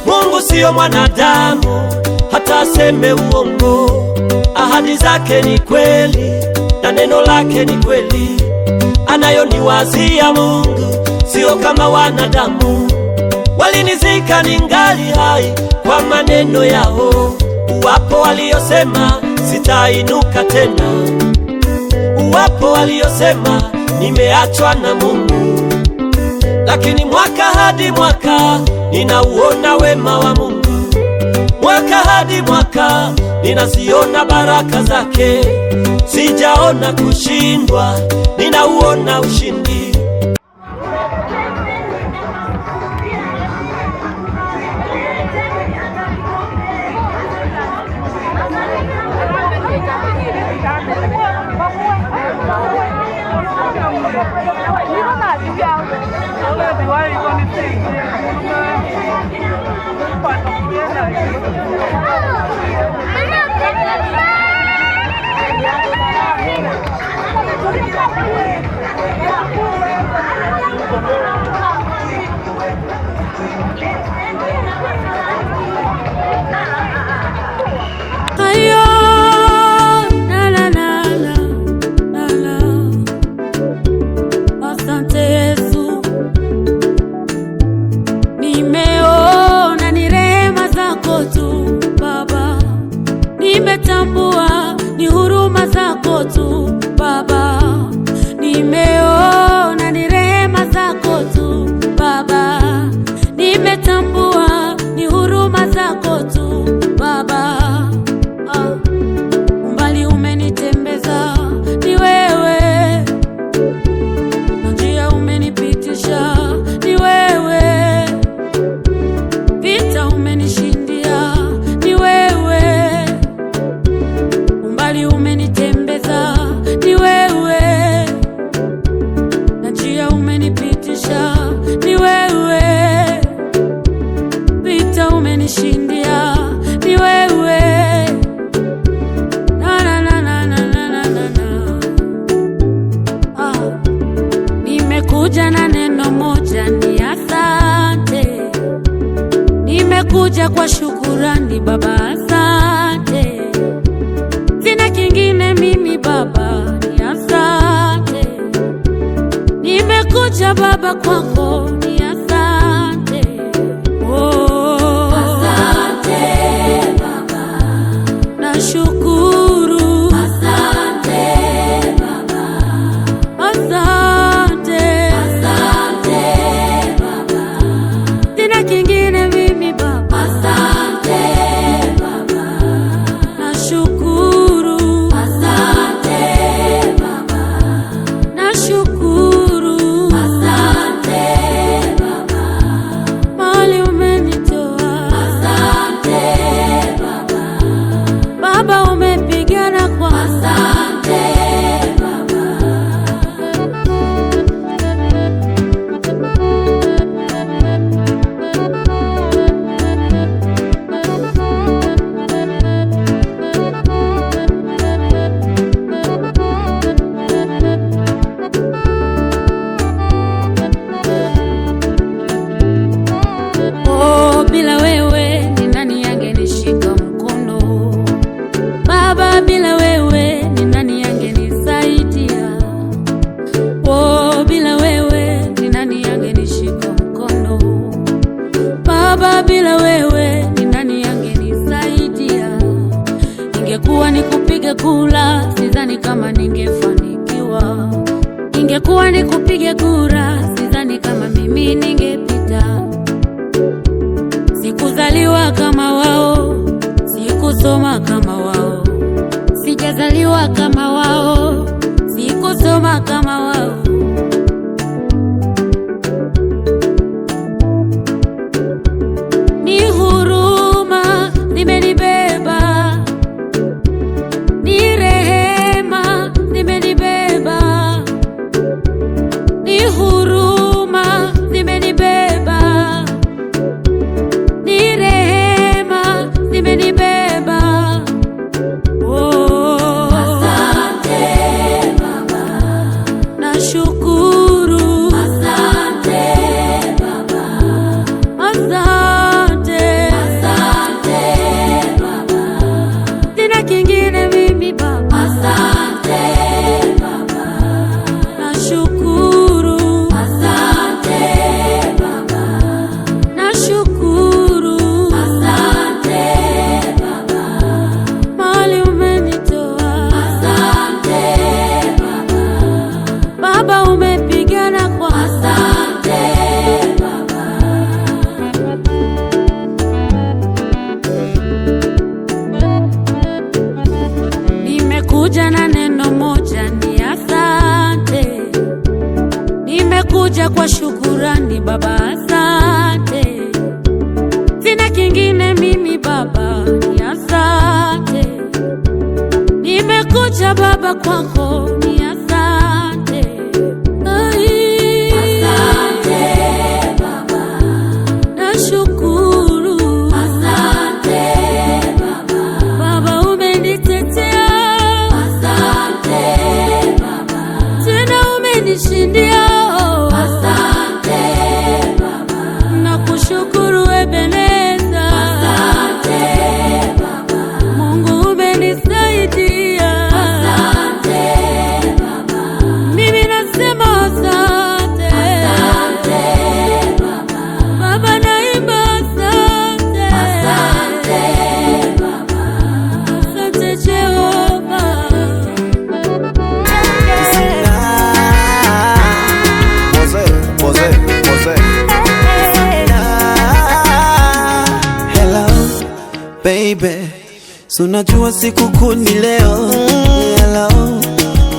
Mungu sio mwanadamu hata aseme uongo. Ahadi zake ni kweli na neno lake ni kweli. Anayoniwazia Mungu sio kama wanadamu. Walinizika ningali hai kwa maneno yao. Wapo waliosema sitainuka tena. Wapo waliosema nimeachwa na Mungu. Lakini mwaka hadi mwaka ninauona wema wa Mungu. Mwaka hadi mwaka ninaziona baraka zake. Sijaona kushindwa, ninauona ushindi. Asante Yesu, nimeona ni rehema zako tu Baba, nimetambua ni huruma zako tu Baba, nimeona ni rehema zako tu Baba, nimetambua ni huruma zako tu Baba. Umbali umenitembeza ni wewe, na njia umenipitisha ni wewe, vita umenishindia ni wewe. Umbali umenitembeza ni wewe, na njia umenipitisha ni wewe, vita umenishindia ni wewe. Nimekuja na neno moja, ni asante. Nimekuja kwa shukurani Baba, asante. Sina kingine mimi Baba, ni asante. nimekuja Baba kwako ni asante. Oh, asante Baba, nashukuru. Asante Baba, asante, asante Baba, sina kingine mimi Baba. Asante Baba, nashukuru. Asante Baba, nashukuru. Asante Baba, mahali umenitoa. Asante Baba, Baba umepigana kwa. Asante Baba. Oh, bila wewe ni nani angenishika mkono? Baba, bila wewe ni nani angenisaidia? Oh, bila wewe ni nani angenishika mkono? Baba, bila wewe ni nani angenisaidia? Ingekuwa ni kupiga kura, sidhani kama ningefanikiwa. Ingekuwa ni kupiga kura, sidhani kama mimi ningepita. Sikuzaliwa kama wao, sikusoma kama wao, sijazaliwa kama wao, sikusoma kama wao. Ni huruma zimenibeba, ni rehema zimenibeba, ni huruma zimenibeba, ni rehema zimenibeba. Oh, asante Baba, nashukuru. Asante Baba, asante, asante Baba, sina kingine mimi Baba. Asante Baba, nashukuru. Asante Baba, nashukuru. Asante Baba, mahali umenitoa. Asante Baba, Baba umepigana kwa. Asante Baba. Nimekuja na neno moja ni asante. Nimekuja kwa shukurani Baba, asante. Sina kingine mimi Baba, ni asante. Nimekuja Baba kwako ni asante. Ai, asante Baba, nashukuru. Asante Baba, Baba umenitetea. Asante Baba, tena umenishindia. Asante Baba, nakushukuru Ebeneza. Asante Baba, Mungu umenisaidia. Asante Baba, mimi nasema asante. Asante Baba, Baba naimba asante. Asante Baba, asante Jehova. Hello baby, sunajua siku kuu ni leo. Hello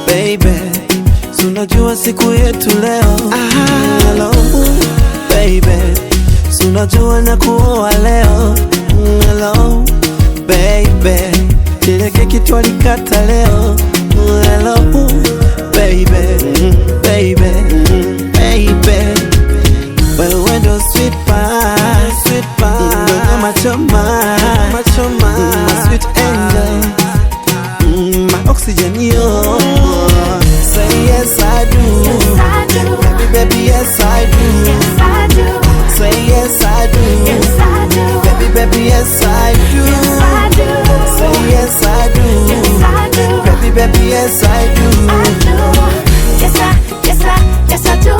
baby, sunajua siku yetu leo. Hello baby, sunajua na kuoa leo. Hello baby, ile keki twalikata leo. Hello baby, baby, baby, wewe ndo sweet pie, sweet pie, ndo machoma, machoma, my sweet angel, my oxygen, yo. Say yes I do, yes I do, baby baby yes I do, yes I do. Say yes I do, yes I do, baby baby yes I do, yes I do. Say yes I do, yes I do, baby yes I do, I do. Yes I do,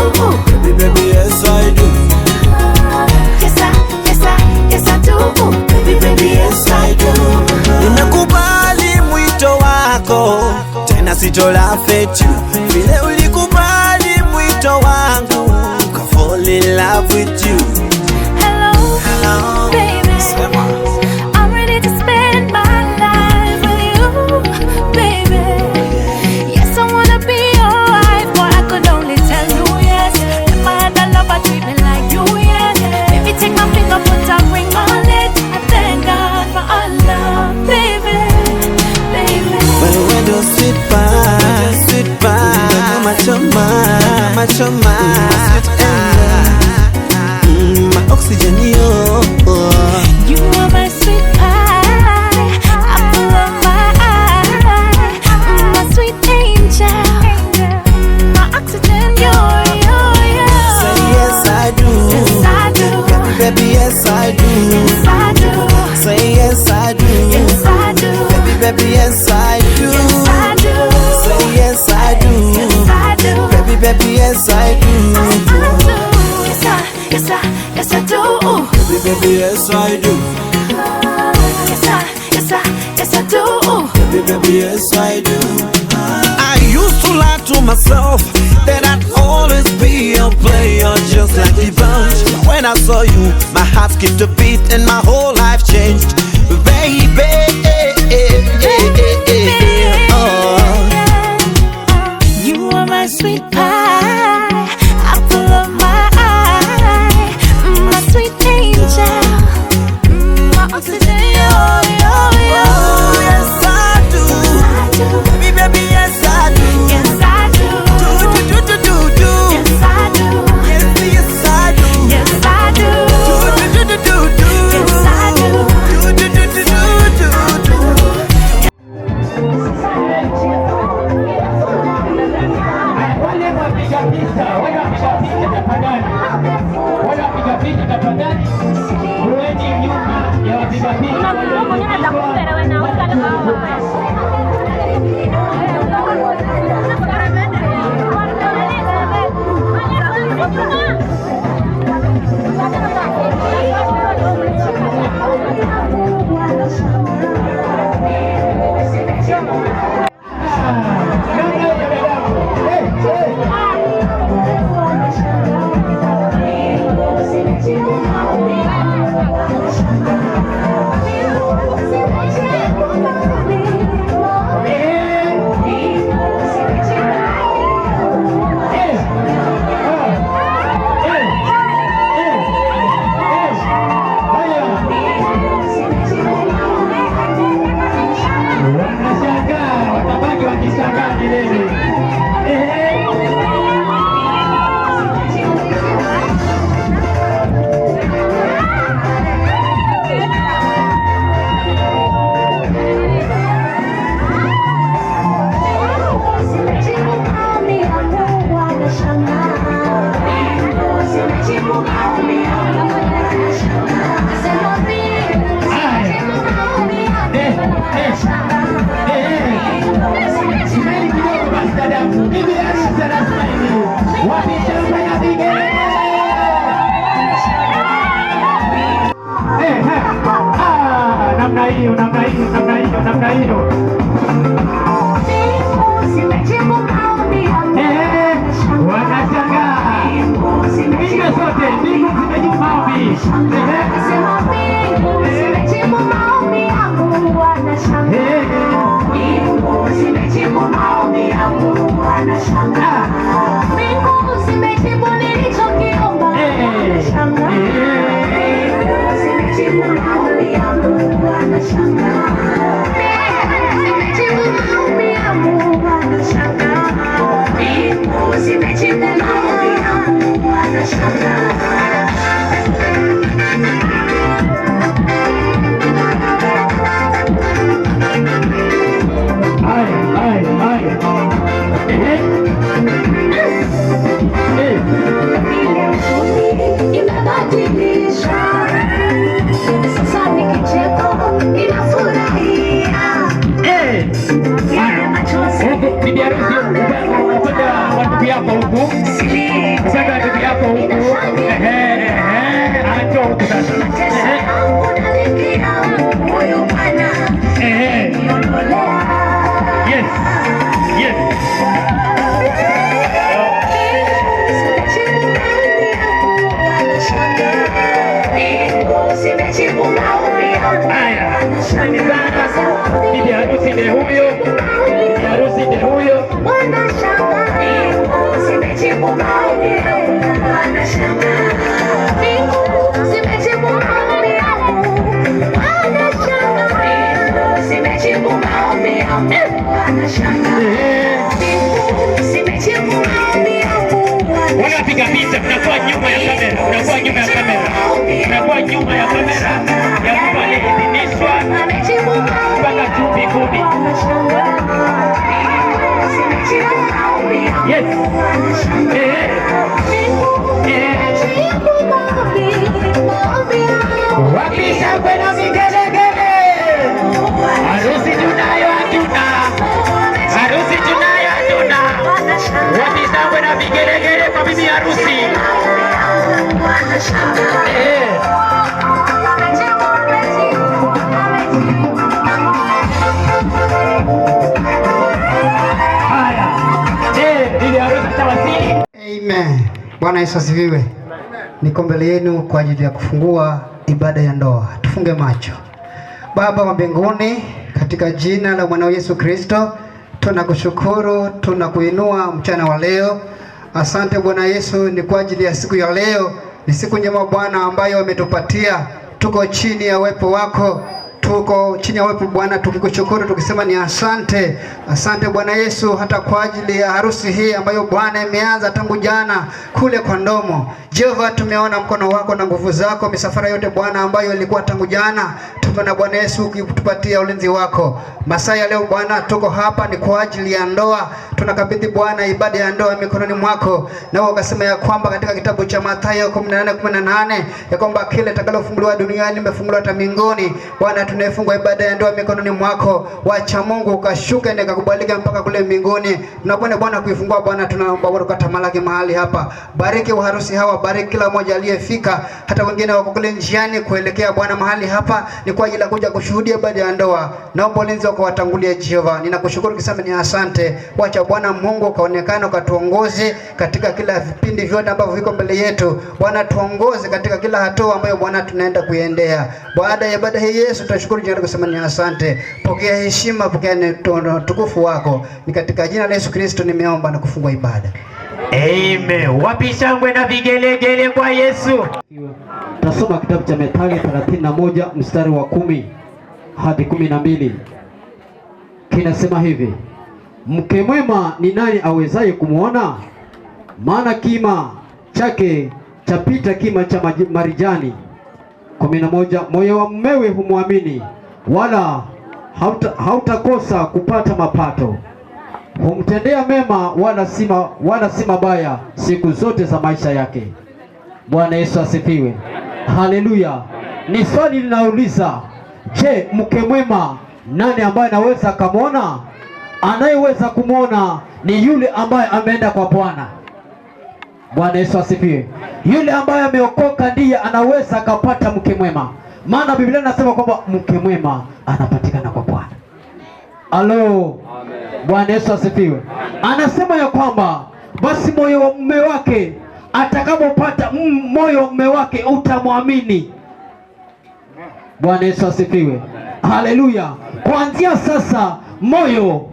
to laugh at you. Vile ulikubali mwito wangu, ka fall in love with you. Hello, baby. I'm ready to spend my life with you, baby. Yes, I wanna be your wife, but I could only tell you yes. My other lover treat me like you, yes. Baby, take my finger, put a ring on it. I thank God for our love, baby, baby. When do sweet pie, machoma, sweet my oxygen, yo. You are my sweet pie, apple of my eye, my sweet angel, my oxygen, yo. Say yes I do, yes I do, baby yes I do, yes I do. Say yes I do, yes I do, baby yes I do, yes I do. Say yes I do, yes I do, baby yes I do, yes I do, baby yes I do, yes I do, baby yes I do. I used to lie to myself that I'd always be a player just like the bunch. When I saw you, my heart skipped a beat and my whole life changed, baby. You are my sweet pie, apple of my eye, my sweet angel, my oxygen, yo. Yes I do, baby yes I do, yes I do, do. yes I do, yes I do, yes I do, do. yes I do, Bibi harusi unapenda watu yako huku, sasa bibi yako huku, Haya, asante sana. Bibi harusi ndiye huyo. Bibi harusi ndiye huyo. Wanapiga picha, mnakuwa nyuma ya kamera, mnakuwa nyuma ya kamera, mnakuwa nyuma ya kamera ya mtu aliyeidhinishwa mpaka juu mbinguni. Yes. Wapisha kwena vigelegele. Harusi tunayo hatuna. Harusi tunayo hatuna. Wapisha kwena vigelegele kwa bibi harusi. Amen. Bwana Yesu asifiwe. Niko mbele yenu kwa ajili ya kufungua ibada ya ndoa. Tufunge macho. Baba wa mbinguni, katika jina la Bwana Yesu Kristo, tunakushukuru, tunakuinua mchana wa leo. Asante Bwana Yesu, ni kwa ajili ya siku ya leo. Ni siku njema Bwana ambayo umetupatia. Tuko chini ya uwepo wako. Tuko chini ya uwepo Bwana, tukikushukuru tukisema ni asante. Asante Bwana Yesu, hata kwa ajili ya harusi hii ambayo Bwana imeanza tangu jana kule kwa Ndomo. Jehova, tumeona mkono wako na nguvu zako, misafara yote Bwana ambayo ilikuwa tangu jana. Tumeona Bwana Yesu ukitupatia ulinzi wako. Masaa ya leo Bwana tuko hapa ni kwa ajili ya ndoa. Tunakabidhi Bwana ibada ya ndoa mikononi mwako. Na ukasema ya kwamba katika kitabu cha Mathayo 18:18 ya kwamba kile takalofunguliwa duniani limefunguliwa hata mbinguni. Bwana, tunafungua ibada ya ndoa mikononi mwako. Wacha Mungu ukashuke na kukubalika mpaka kule mbinguni. Tunapenda Bwana kuifungua Bwana, tunaomba Bwana ukatamalaki mahali hapa. Bariki waharusi hawa, bariki kila mmoja aliyefika, hata wengine wako kule njiani kuelekea Bwana mahali hapa ni kwa ajili ya kuja kushuhudia ibada ya ndoa. Naomba ulinzi wako watangulie Jehova. Ninakushukuru kisema ni asante. Wacha Bwana Mungu ukaonekane, ukatuongoze katika kila vipindi vyote ambavyo viko mbele yetu. Bwana, tuongoze katika kila hatua ambayo Bwana tunaenda kuiendea. Baada ya ibada hii Yesu, tunashukuru jina lako kusema ni asante. Pokea heshima, pokea tukufu wako. Ni katika jina la Yesu Kristo nimeomba na kufungua ibada. Amen. Wapi shangwe na vigelegele kwa Yesu. Tasoma kitabu cha Methali 31 mstari wa 10 hadi 12. Kinasema hivi: mke mwema ni nani awezaye kumuona? Maana kima chake chapita kima cha marijani. 11. Moyo wa mumewe humwamini, wala hautakosa kupata mapato. Humtendea mema, wala si mabaya siku zote za maisha yake. Bwana Yesu asifiwe. Haleluya. Ni swali linauliza, je, mke mwema nani ambaye anaweza kumwona? Anayeweza kumwona ni yule ambaye ameenda kwa Bwana. Bwana Yesu asifiwe. Yule ambaye ameokoka ndiye anaweza kupata mke mwema. Maana Biblia inasema kwamba mke mwema anapatikana kwa Bwana. Alo. Bwana Yesu asifiwe. Anasema ya kwamba basi moyo wa mume wake, atakapopata moyo wa mume wake utamwamini. Bwana Yesu asifiwe. Haleluya. Kuanzia sasa moyo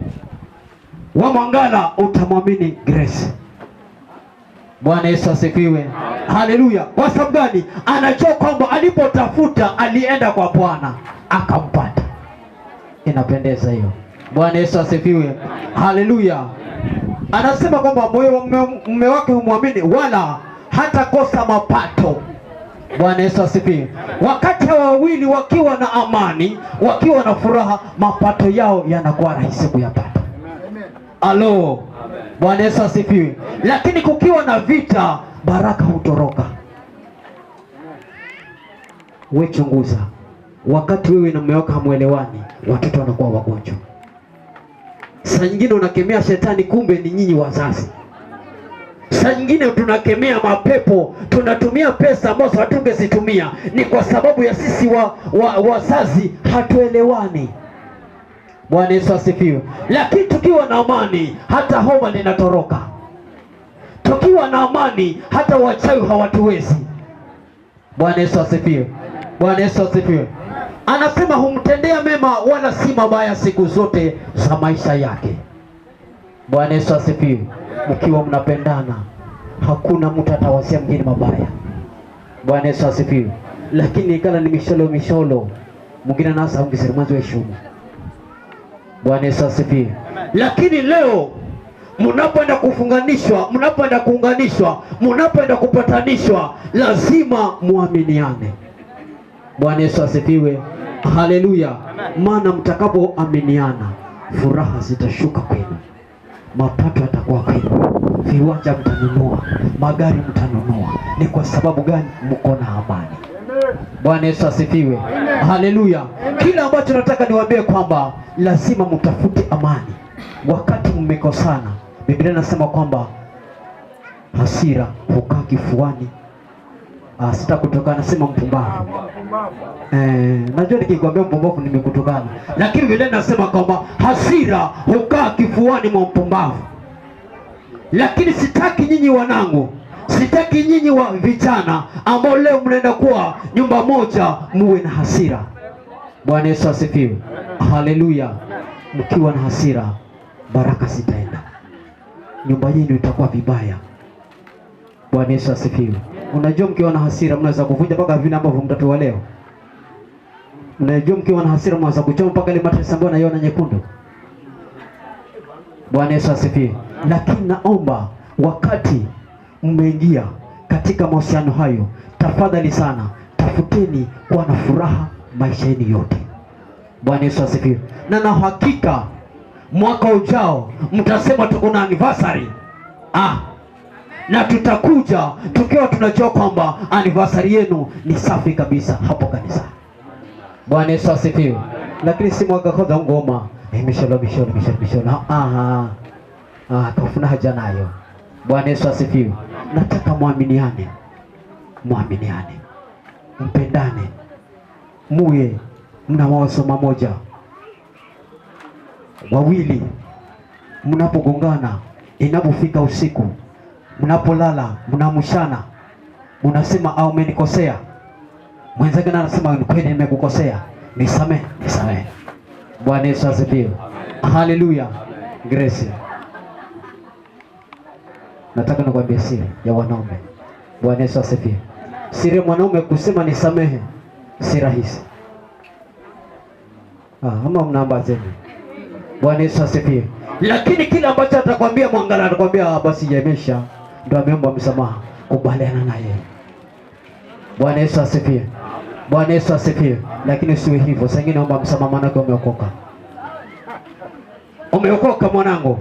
wa Mwangala utamwamini Grace. Bwana Yesu asifiwe. Haleluya. Kwa sababu gani? Anajua kwamba alipotafuta alienda kwa Bwana akampata. Inapendeza hiyo. Bwana Yesu asifiwe. Haleluya. Anasema kwamba moyo wa mume wake humwamini, wala hatakosa mapato. Bwana Yesu asifiwe. Wakati wawili wakiwa na amani, wakiwa na furaha, mapato yao yanakuwa rahisi kuyapata. Alo. Bwana Yesu asifiwe. Lakini kukiwa na vita, baraka hutoroka. Wewe chunguza, wakati wewe na mume wako hamuelewani, watoto wanakuwa wagonjwa. Saa nyingine unakemea shetani, kumbe ni nyinyi wazazi. Saa nyingine tunakemea mapepo, tunatumia pesa ambazo hatungezitumia, ni kwa sababu ya sisi wazazi hatuelewani. Bwana Yesu asifiwe. Lakini tukiwa na amani, hata homa linatoroka. Tukiwa na amani, hata wachawi hawatuwezi. Bwana Yesu asifiwe. Bwana Yesu asifiwe. Anasema humtendea mema wala si mabaya siku zote za maisha yake. Bwana Yesu asifiwe. Mkiwa mnapendana, hakuna mtu atawasia mwingine mabaya. Bwana Yesu asifiwe. Lakini ikala ni misholo, mwingine anasa ungisirimazi wa shumu. Bwana Yesu asifiwe. Lakini leo mnapoenda kufunganishwa, mnapoenda kuunganishwa, mnapoenda kupatanishwa, lazima muaminiane. Bwana Yesu asifiwe. Haleluya. Maana mtakapoaminiana, furaha zitashuka kwenu, mapato yatakuwa kwenu, viwanja mtanunua, magari mtanunua. Ni kwa sababu gani? Mko na amani. Bwana Yesu asifiwe. Haleluya. Kila ambacho nataka niwaambie kwamba lazima mtafute amani wakati mmekosana. Biblia inasema kwamba hasira hukaa kifuani. Sita kutokana, nasema mpumbavu. Najua nikikwambia mpumbavu nimekutokana, lakini Biblia inasema kwamba hasira hukaa kifuani mwa mpumbavu. Lakini sitaki nyinyi wanangu, sitaki nyinyi wa vijana ambao leo mnaenda kuwa nyumba moja muwe na hasira. Bwana Yesu asifiwe. Haleluya. Mkiwa na hasira, baraka zitaenda, nyumba yenu itakuwa vibaya. Bwana Yesu asifiwe. Unajua mkiwa na hasira mnaweza kuvunja mpaka vile ambavyo mtatoa leo. Unajua mkiwa na hasira mnaweza kuchoma mpaka ile matresi ambayo naiona nyekundu. Bwana Yesu asifiwe. Lakini naomba wakati mmeingia katika mahusiano hayo, tafadhali sana tafuteni kuwa na furaha maisha yenu yote. Bwana Yesu asifiwe. Na hakika mwaka ujao mtasema tuko na anniversary. Na tutakuja tukiwa tunajua kwamba anniversary yenu ni safi kabisa hapo kanisa. Bwana Yesu asifiwe. Lakini si mwaka kwanza ngoma misholo kafuna haja nayo. Bwana Yesu asifiwe. Nataka muaminiane, mpendane, muwe mna mawazo mamoja. Wawili mnapogongana, inapofika usiku, mnapolala, mnaamshana, mnasema au umenikosea. Mwenzake anasema ni kweli nimekukosea, nisamehe. Bwana Yesu asifiwe. Haleluya. Grace. Nataka nikwambie siri ya wanaume. Bwana Yesu asifiwe. Siri ya mwanaume kusema nisamehe si rahisi. Ama mnaamba zenu. Bwana Yesu asifiwe. Lakini kila ambacho atakwambia mwangala, atakwambia basi yamesha, ndio ameomba msamaha, kubaliana naye. Bwana Yesu asifiwe. Bwana Yesu asifiwe. Lakini usiwe hivyo. Sasa naomba msamaha, maana umeokoka. Umeokoka mwanangu.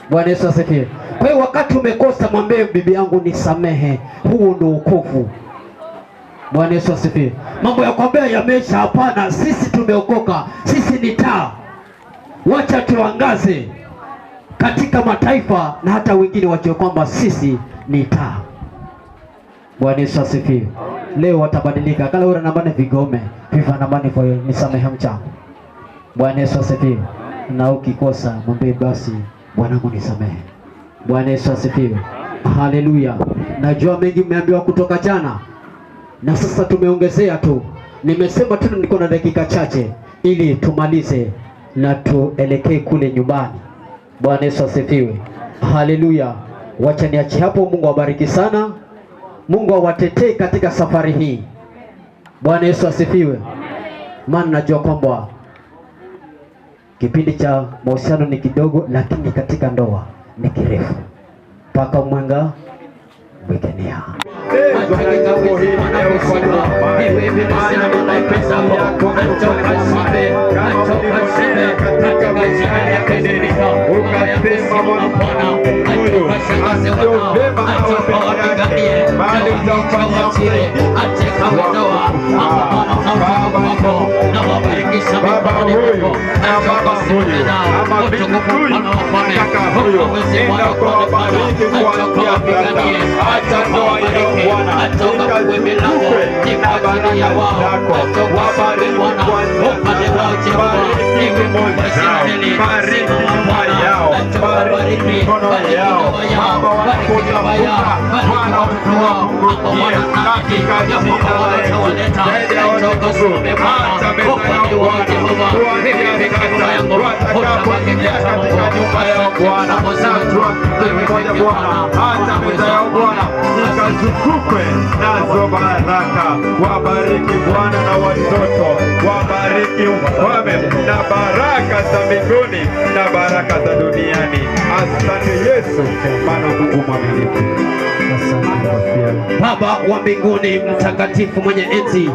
Bwana Yesu asifiwe. Kwa hiyo wakati umekosa, mwambie bibi yangu nisamehe. Huo ndio wokovu. Bwana Yesu asifiwe. Mambo ya kwambia yamesha, hapana. Sisi tumeokoka. Sisi ni taa. Wacha tuangaze katika mataifa na hata wengine wajue kwamba sisi ni taa. Bwana Yesu asifiwe. Leo watabadilika. Kala ura nambane vigome viva nambane kwa nisamehe mchango. Bwana Yesu asifiwe. Na ukikosa mwambie basi Bwanangu nisamehe. Bwana Yesu asifiwe. Haleluya. Najua mengi mmeambiwa kutoka jana, na sasa tumeongezea tu. Nimesema tu niko na dakika chache ili tumalize na tuelekee kule nyumbani. Bwana Yesu asifiwe. Haleluya. Wacha niache hapo. Mungu awabariki sana. Mungu awatetee katika safari hii. Bwana Yesu asifiwe. Maana najua kwamba kipindi cha mahusiano ni kidogo, lakini katika ndoa ni kirefu. Paka mwenga wekenia. Bariki nyumba yao. bariki mikono yao Baba, wanapotafuta Bwana utuwapungukie katika jina la Yesu. Zaidi ya watoto hata meza yao Bwana, kuanzia mikasa watakapoingia katika nyumba yao Bwana, na tuwakumoja Bwana, hata meza yao Bwana ikazungukwe nazo baraka. Wabariki Bwana na watoto, wabariki ufalme na baraka za mbinguni na baraka za duniani. Asante Yesu, maana Mungu mwaminifu. Baba wa mbinguni mtakatifu mwenye enzi,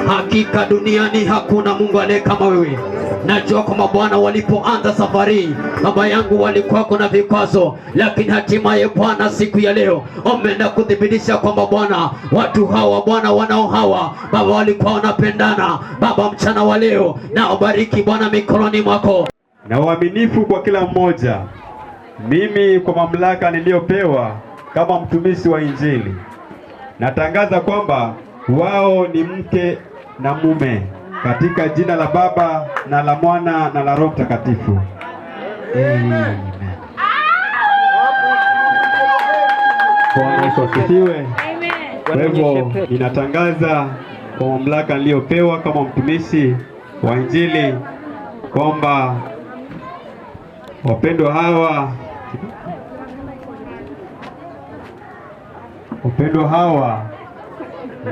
hakika duniani hakuna Mungu aliye kama wewe. Najua kwamba Bwana, walipoanza safari baba yangu walikuwako na vikwazo, lakini hatimaye Bwana siku ya leo umeenda kuthibitisha kwamba Bwana, watu hawa Bwana, wanao hawa Baba walikuwa wanapendana Baba. Mchana wa leo na ubariki Bwana mikononi mwako na uaminifu kwa kila mmoja. Mimi kwa mamlaka niliyopewa kama mtumishi wa Injili natangaza kwamba wao ni mke na mume katika jina la Baba na la Mwana na la Roho Mtakatifu. Amen. Bwana Yesu asifiwe. Kwa hivyo ninatangaza kwa mamlaka niliyopewa kama mtumishi wa Injili kwamba wapendwa hawa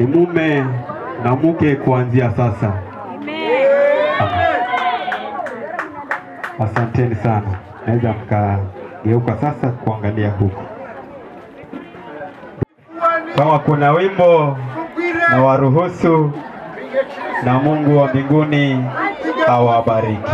ni mume na mke kuanzia sasa. Asanteni sana. Naweza mkageuka sasa kuangalia huku. Kama kuna wimbo na waruhusu, na Mungu wa mbinguni awabariki.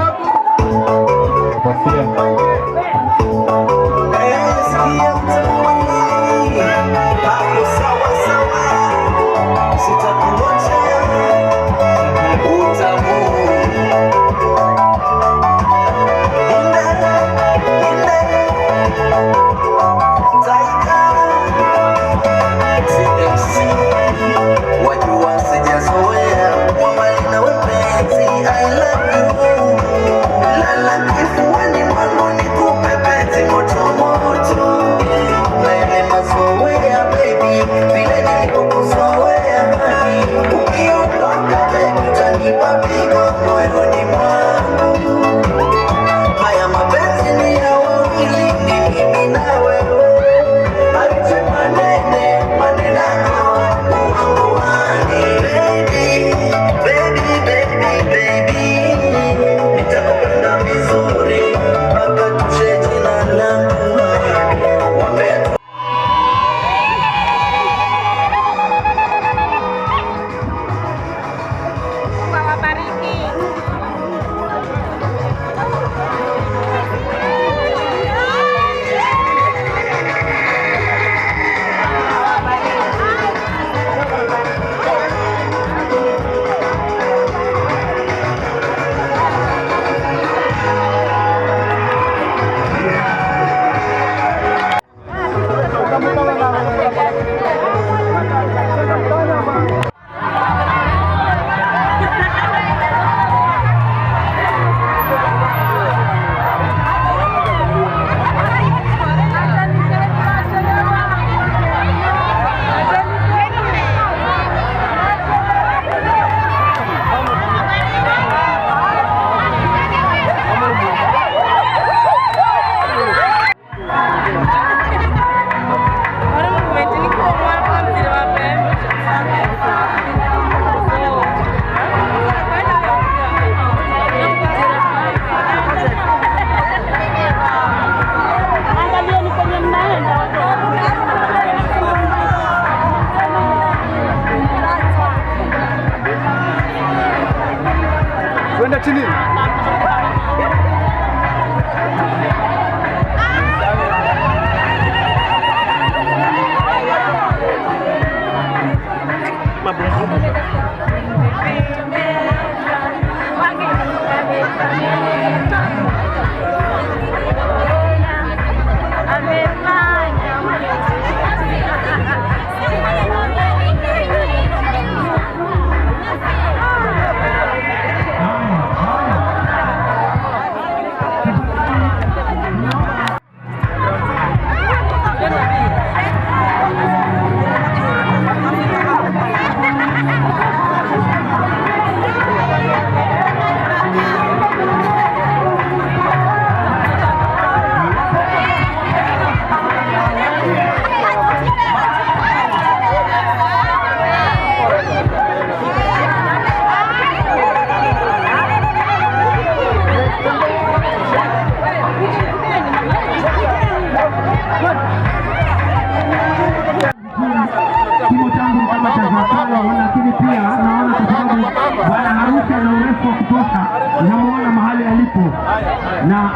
Kwenda chini.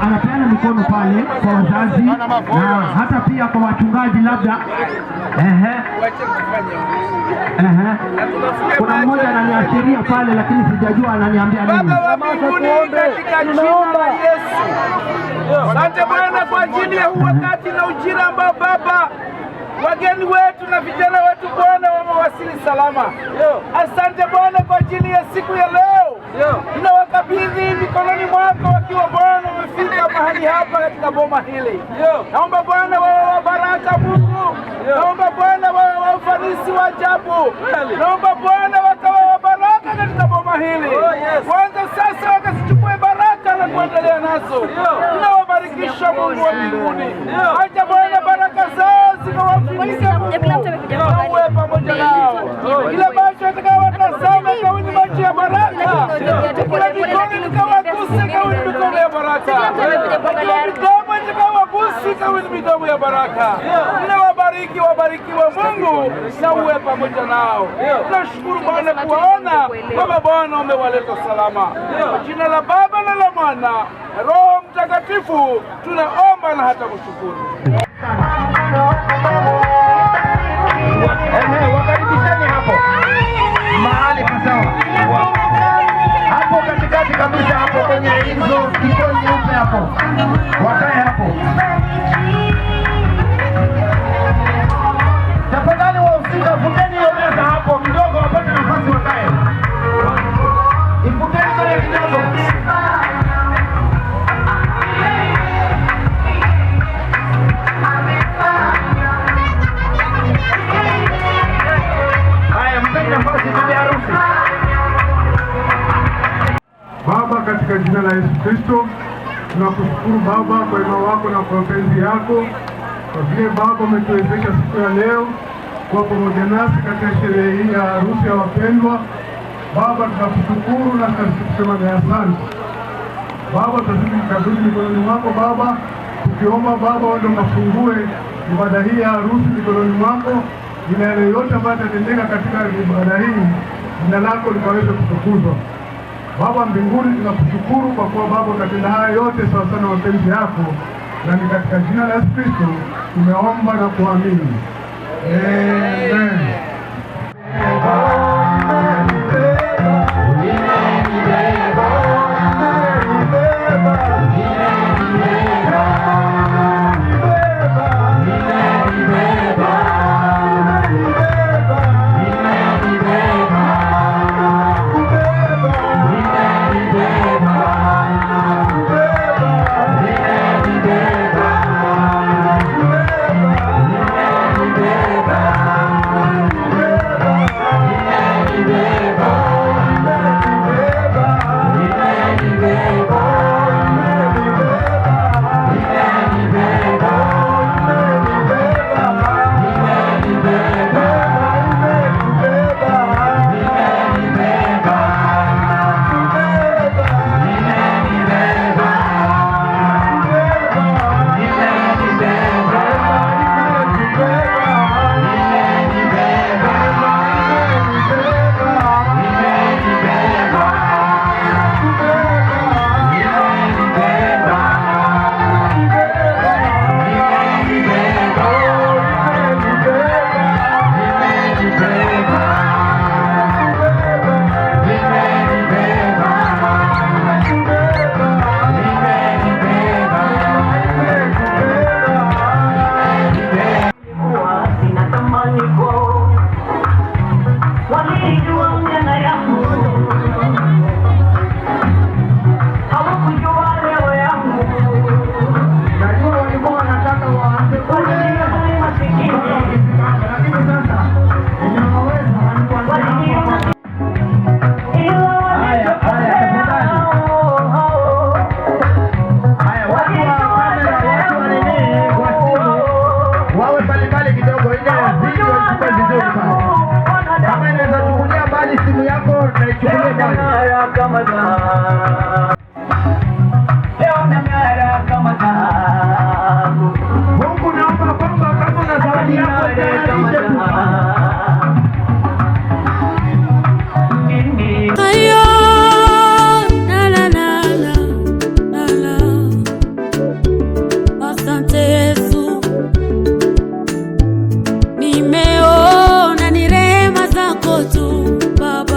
anapeana mikono pale kwa wazazi na hata pia kwa wachungaji labda. Kuna mmoja ananiashiria pale, lakini sijajua ananiambia nini. Baba wa mbinguni, katika jina la Yesu, asante Bwana kwa ajili ya huu wakati na ujira ambao Baba wageni wetu na vijana wetu Bwana wamewasili salama. Asante Bwana kwa ajili ya siku ya leo. Tunawakabidhi mikononi mwako wakiwa Bwana wamefika mahali hapa katika boma hili. Naomba Bwana wawe wa baraka Mungu. Naomba Bwana wawe wa ufanisi wa ajabu. Naomba Bwana wakawe wa baraka katika boma hili. Kwanza sasa wakasichukue baraka na kuendelea nazo. Tunawabarikisha Mungu wa mbinguni. Acha Bwana baraka zao zikawafunike na uwe pamoja nao. Kila macho atakayowatazama kawe ni macho ya baraka. Kila mikono ikawaguse kawe ni mikono ya baraka. Kila midomo itakayowaguse kawe ni midomo ya baraka. Ninawabariki, wabarikiwe Mungu na uwe pamoja nao. Tunashukuru Bwana kuwaona kama Bwana umewaleta salama. Kwa jina la Baba na la Mwana na Roho Mtakatifu tunaomba na hata kushukuru. Wakaribisheni hapo mahali pasawa, hapo katikati kabisa, hapo kwenye hizo kikoi nyeupe hapo, wakae hapo. Tafadhali wahusika, vuteni hiyo meza hapo kidogo, wapate nafasi wakae. Ivuteni kule kidogo. Baba, katika jina la Yesu Kristo, tunakushukuru Baba kwa wema wako na kwa mapenzi yako, kwa vile Baba umetuwezesha siku ya leo kuwa pamoja nasi katika sherehe hii ya harusi ya wapendwa. Baba, tunakushukuru na tunasema ni asante. Baba, tunazidi mikononi mwako Baba, tukiomba Baba wewe ukafungue ibada hii ya harusi mikononi mwako, ila yale yote ambayo yatatendeka katika ibada hii, jina lako likaweze kutukuzwa. Baba mbinguni, tunakushukuru kwa kuwa Baba ukatenda haya yote sawa sana mapenzi yako, na ni katika jina la Yesu Kristo tumeomba na kuamini. Amen.